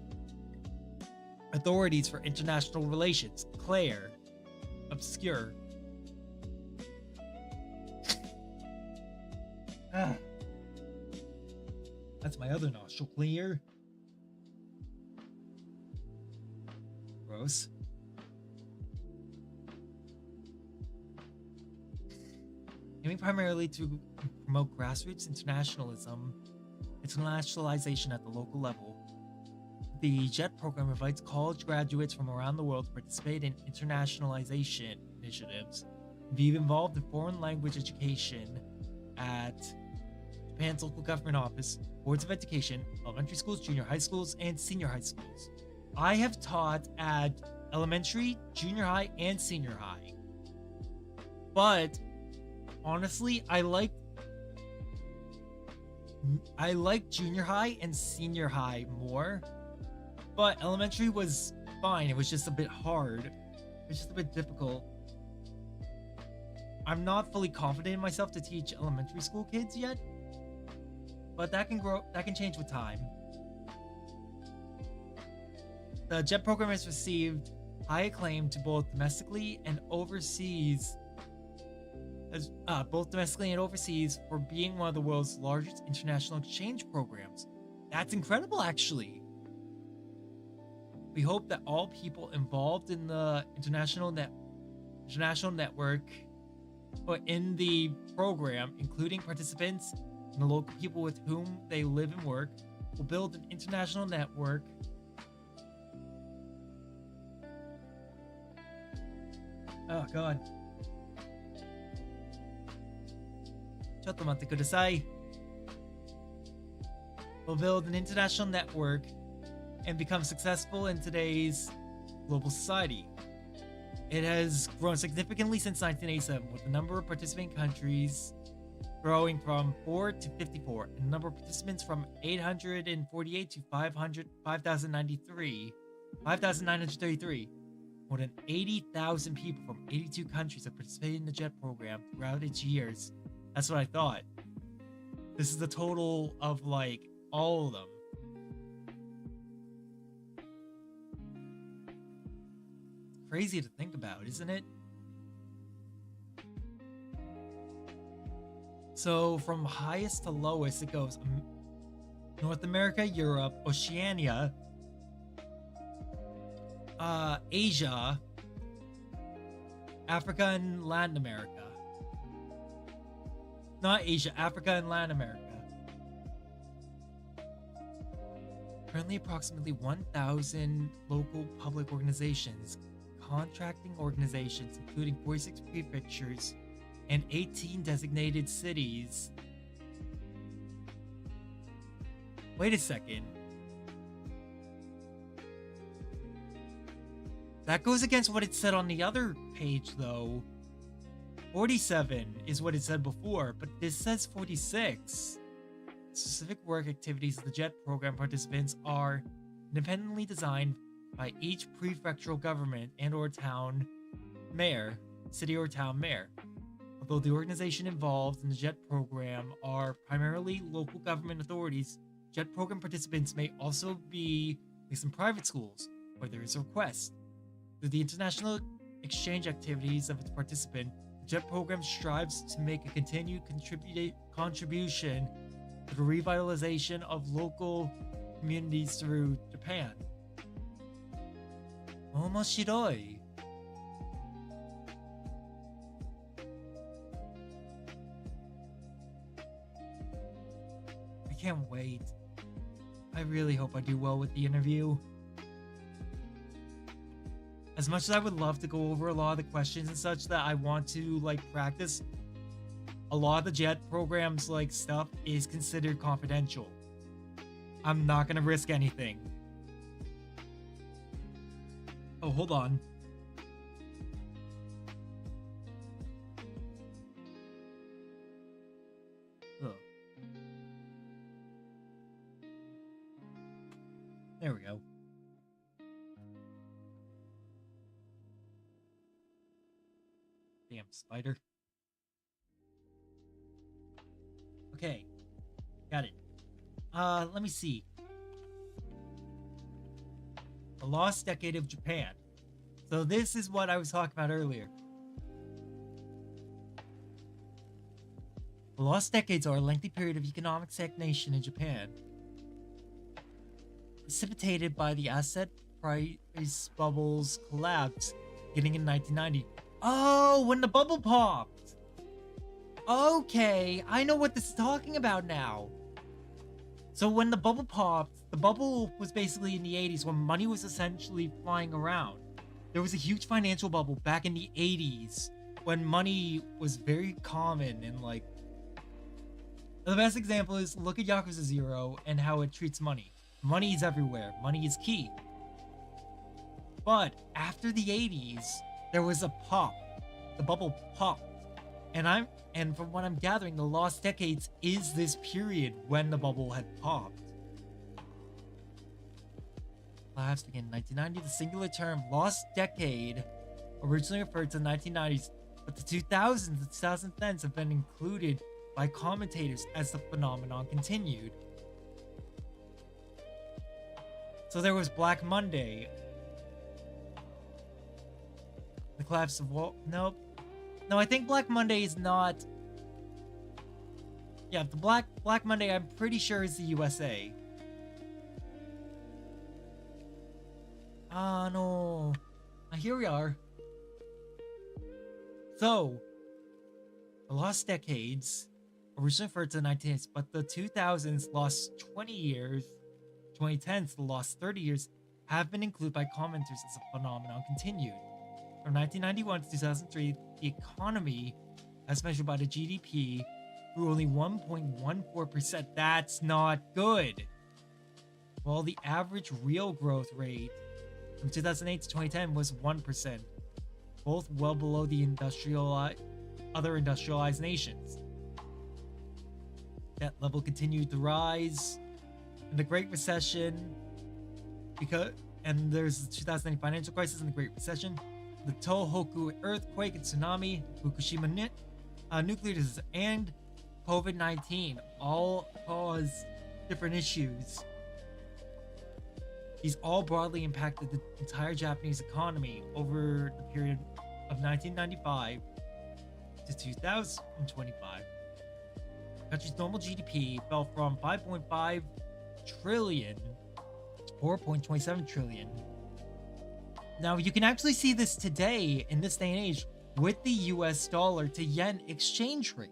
Authorities for International Relations, CLAIR. Obscure. That's my other nostril clear. Gross. Aiming primarily to promote grassroots internationalism, internationalization at the local level, the JET program invites college graduates from around the world to participate in internationalization initiatives, be involved in foreign language education at Japan's local government office, boards of education, elementary schools, junior high schools, and senior high schools. I have taught at elementary, junior high, and senior high. But honestly, I like junior high and senior high more. But elementary was fine. It was just a bit hard. It was just a bit difficult. I'm not fully confident in myself to teach elementary school kids yet. But that can change with time. The JET program has received high acclaim to both domestically and overseas for being one of the world's largest international exchange programs. That's incredible, actually. We hope that all people involved in the international network or in the program, including participants and the local people with whom they live and work, will build an international network Oh god. ちょっと待ってください. Will build an international network and become successful in today's global society. It has grown significantly since 1987, with the number of participating countries growing from 4 to 54, and the number of participants from 848 to 5,933. More than 80,000 people from 82 countries have participated in the JET program throughout its years. That's what I thought. This is the total of, like, all of them. Crazy to think about, isn't it? So from highest to lowest, it goes North America, Europe, Oceania, Asia, Africa, and Latin America. Not Asia, Africa, and Latin America. Currently, approximately 1,000 local public organizations, contracting organizations, including 46 prefectures and 18 designated cities. Wait a second. That goes against what it said on the other page, though. 47 is what it said before, but this says 46. Specific work activities of the JET program participants are independently designed by each prefectural government and or town mayor, city or town mayor. Although the organization involved in the JET program are primarily local government authorities, JET program participants may also be placed in private schools where there is a request. Through the international exchange activities of its participant, the JET program strives to make a continued contribution to the revitalization of local communities through Japan. Omoshiroi. I can't wait. I really hope I do well with the interview. As much as I would love to go over a lot of the questions and such that I want to practice, a lot of the JET programs stuff is considered confidential. I'm not gonna risk anything. Oh, hold on. Ugh. There we go. Damn spider. Okay. Got it. Let me see. The Lost Decade of Japan. So this is what I was talking about earlier. The Lost Decades are a lengthy period of economic stagnation in Japan, precipitated by the asset price bubble's collapse beginning in 1990. Oh, when the bubble popped! Okay, I know what this is talking about now. So when the bubble popped, the bubble was basically in the 80s when money was essentially flying around. There was a huge financial bubble back in the 80s when money was very common and the best example is look at Yakuza 0 and how it treats money. Money is everywhere. Money is key. But after the 80s, there was a pop. The bubble popped. And from what I'm gathering, the Lost Decades is this period when the bubble had popped. Collapse began in 1990. The singular term Lost Decade originally referred to the 1990s, but the 2000s and 2010s have been included by commentators as the phenomenon continued. So there was Black Monday. The collapse of Nope. No, I think Black Monday is not. Yeah, the Black Monday I'm pretty sure is the USA. No. Here we are. So, the Lost Decades originally referred to the 1980s, but the 2000s lost 20 years, 2010s the lost 30 years, have been included by commenters as the phenomenon continued. From 1991 to 2003, the economy, as measured by the GDP, grew only 1.14%. That's not good. While the average real growth rate from 2008 to 2010 was 1%, both well below the other industrialized nations. Debt level continued to rise. In the Great Recession, and there's the 2008 financial crisis and the Great Recession, the Tohoku earthquake and tsunami, Fukushima nuclear disaster, and COVID-19 all cause different issues. These all broadly impacted the entire Japanese economy over the period of 1995 to 2025. The country's normal GDP fell from 5.5 trillion to 4.27 trillion. Now, you can actually see this today in this day and age with the US dollar to yen exchange rate.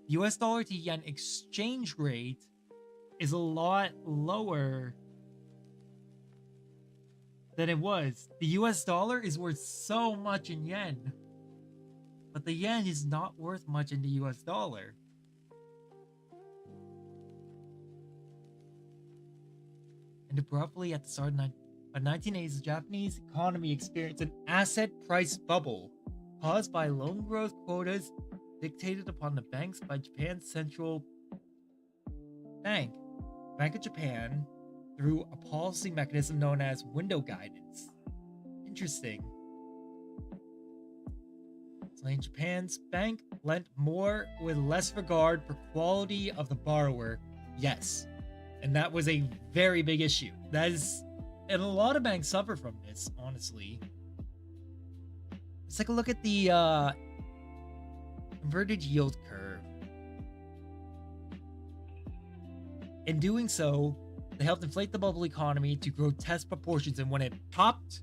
US dollar to yen exchange rate is a lot lower than it was. The US dollar is worth so much in yen, but the yen is not worth much in the US dollar. And abruptly at the start of 1980s, the Japanese economy experienced an asset price bubble caused by loan growth quotas dictated upon the banks by Japan's central bank, Bank of Japan, through a policy mechanism known as window guidance. Interesting. So in Japan's bank lent more with less regard for quality of the borrower. Yes. And that was a very big issue. And a lot of banks suffer from this, honestly. Let's take a look at the inverted yield curve. In doing so, they helped inflate the bubble economy to grotesque proportions, and when it popped,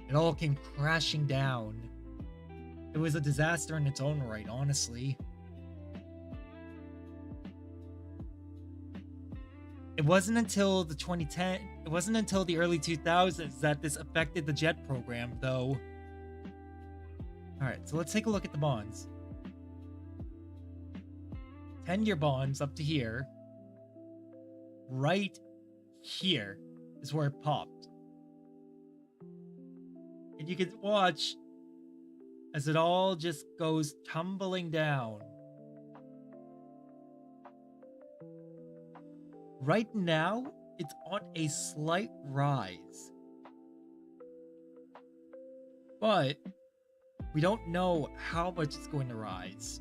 it all came crashing down. It was a disaster in its own right, honestly. It wasn't until the early 2000s that this affected the JET program, though. Alright, so let's take a look at the bonds. 10-year bonds up to here. Right here is where it popped. And you can watch as it all just goes tumbling down. Right now, it's on a slight rise. But we don't know how much it's going to rise,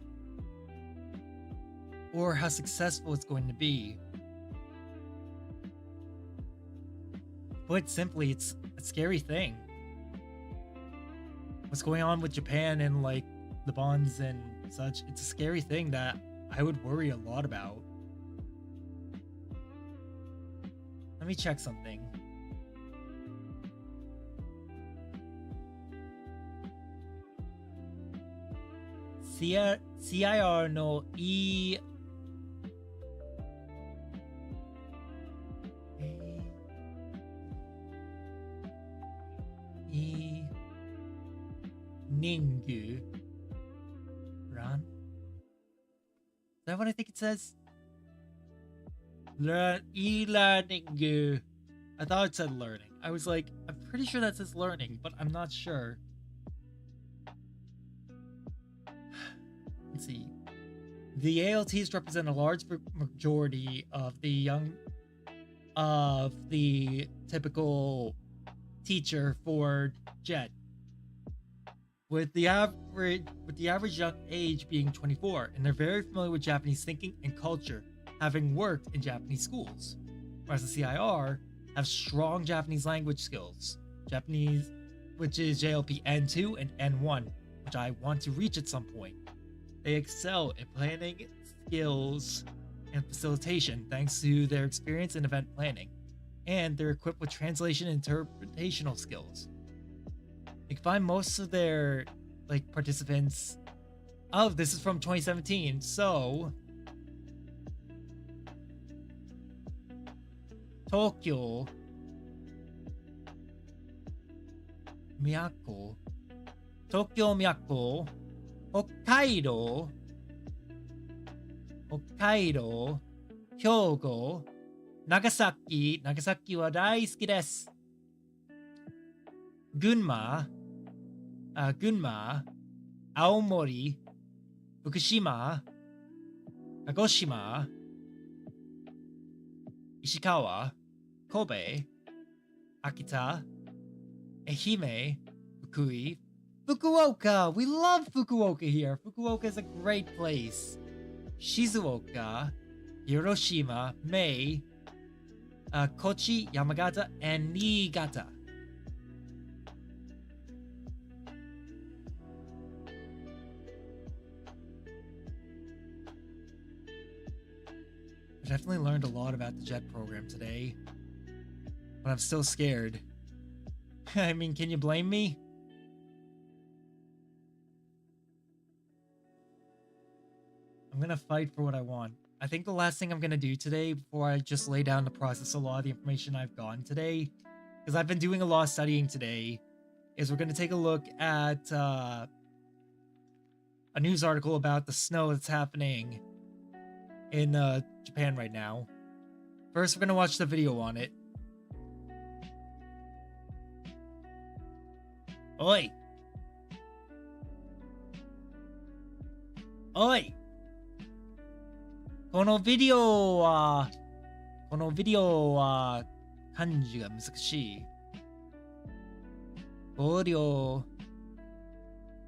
or how successful it's going to be. Put simply, it's a scary thing. What's going on with Japan and like the bonds and such, it's a scary thing that I would worry a lot about. Let me check something. CIR no E Ningu Ran? Is that what I think it says? E-learning. I thought it said learning. I was like, I'm pretty sure that says learning, but I'm not sure. Let's see. The ALTs represent a large majority of the typical teacher for JET, with the average young age being 24, and they're very familiar with Japanese thinking and culture, having worked in Japanese schools. Whereas the CIR have strong Japanese language skills, Japanese, which is JLP N2 and N1, which I want to reach at some point. They excel in planning skills and facilitation thanks to their experience in event planning, and they're equipped with translation and interpretational skills. You can find most of their participants. Oh, this is from 2017, so Tokyo, Miyako, Hokkaido, Hyogo, Nagasaki は大好きです。群馬、青森、福島、鹿児島、石川、神戸、秋田、愛媛、福井、Fukuoka! We love Fukuoka here. Fukuoka is a great place. Shizuoka, Hiroshima, Mei, Kochi, Yamagata, and Niigata. I definitely learned a lot about the JET program today, but I'm still scared. I mean, can you blame me? I'm gonna fight for what I want. I think the last thing I'm gonna do today, before I just lay down to process a lot of the information I've gotten today, because I've been doing a lot of studying today, is we're gonna take a look at a news article about the snow that's happening in Japan right now. First, we're gonna watch the video on it. Oi! Oi! このビデオは漢字が難しい。ご了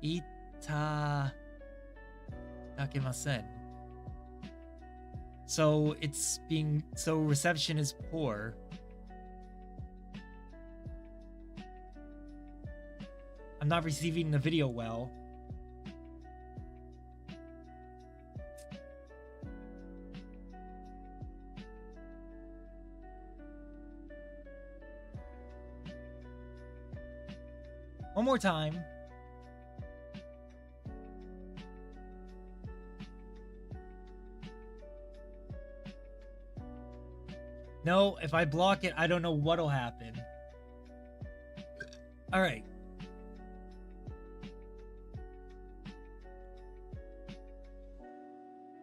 いただけません。So reception is poor. I'm not receiving the video well. One more time. No, if I block it, I don't know what'll happen. All right.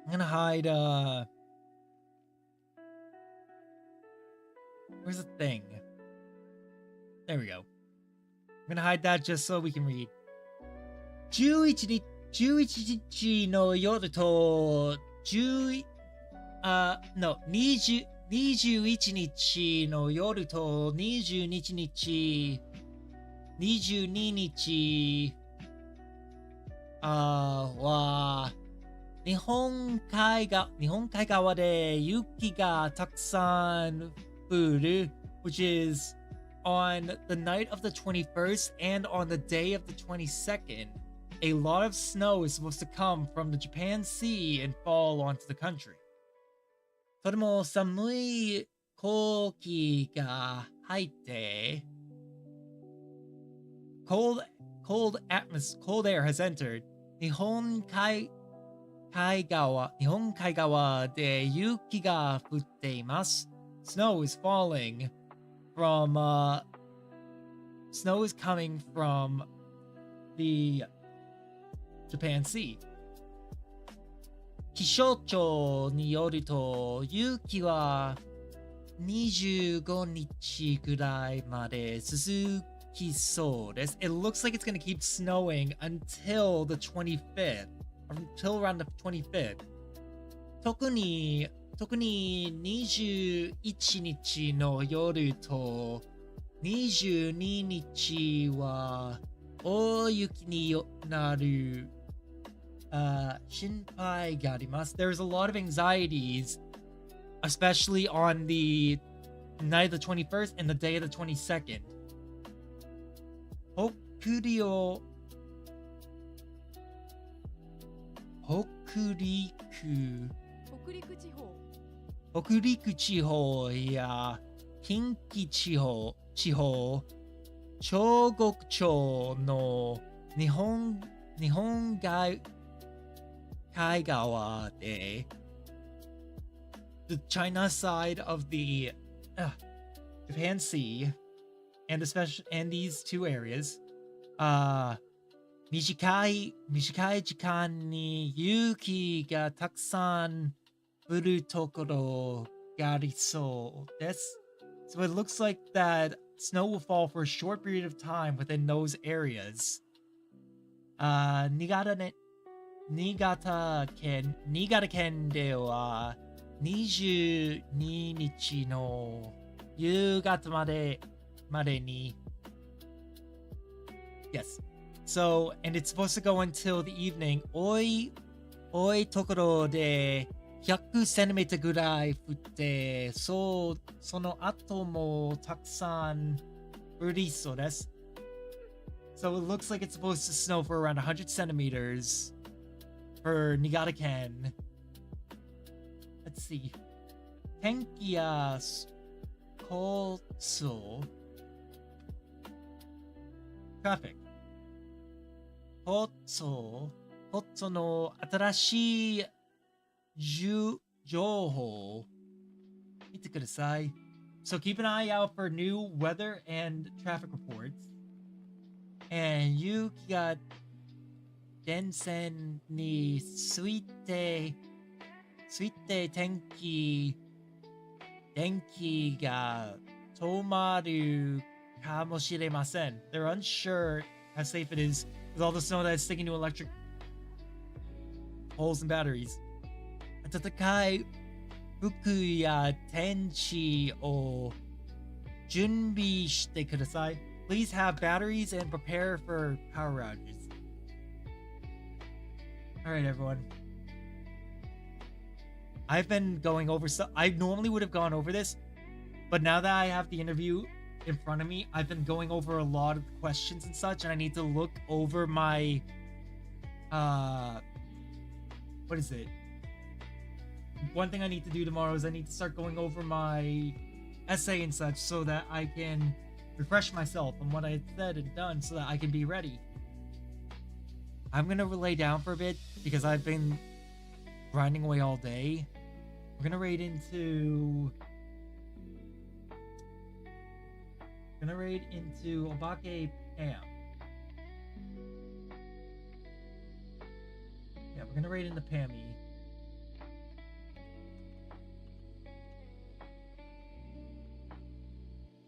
I'm gonna hide, where's the thing? There we go. I'm gonna hide that just so we can read. 11日の夜と21日の夜と22日は日本海側で雪がたくさん降る which is on the night of the 21st and on the day of the 22nd, a lot of snow is supposed to come from the Japan Sea and fall onto the country. とても寒い空気が入って、cold air has entered. 日本海側で雪が降っています。Snow is falling from snow is coming from the Japan Sea. 気象庁によると雪は25日ぐらいまで続きそうです。It looks like it's going to keep snowing until the 25th, until around the 25th. 特に21日の夜と22日は大雪になる心配があります。There's a lot of anxieties, especially on the night of the 21st and the day of the 22nd. 北陸地方や近畿地方、中国地の日本海側で the China side of the Japan Sea and these two areas 短い時間に雪がたくさん降るところがありそうです。So it looks like that snow will fall for a short period of time within those areas. 新潟県では22日の夕方までに Yes. So, and it's supposed to go until the evening. 多いところで100センチメートルぐらい降って、その後もたくさん降りそうです。So it looks like it's supposed to snow for around 100 centimeters for Niigata-ken. Let's see. 天気や交通 traffic. ホッツの新しい情報見てください. So keep an eye out for new weather and traffic reports. And 雪が電線について電気が止まるかもしれません. They're unsure how safe it is with all the snow that's sticking to electric poles and batteries. 暖かい服や天気を準備してください. Please have batteries and prepare for power outages. Alright, everyone. I've been going over stuff. I normally would have gone over this, but now that I have the interview in front of me, I've been going over a lot of questions and such, and I need to look over my what is it? One thing I need to do tomorrow is I need to start going over my essay and such so that I can refresh myself on what I had said and done so that I can be ready. I'm gonna lay down for a bit because I've been grinding away all day. We're gonna raid into Obake Pam. Yeah, we're gonna raid into Pammy.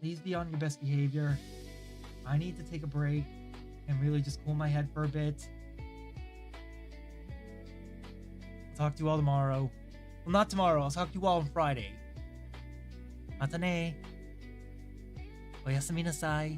Please be on your best behavior. I need to take a break and really just cool my head for a bit. I'll talk to you all tomorrow. Well, not tomorrow. I'll talk to you all on Friday. Mata ne. Oyasumi nasai.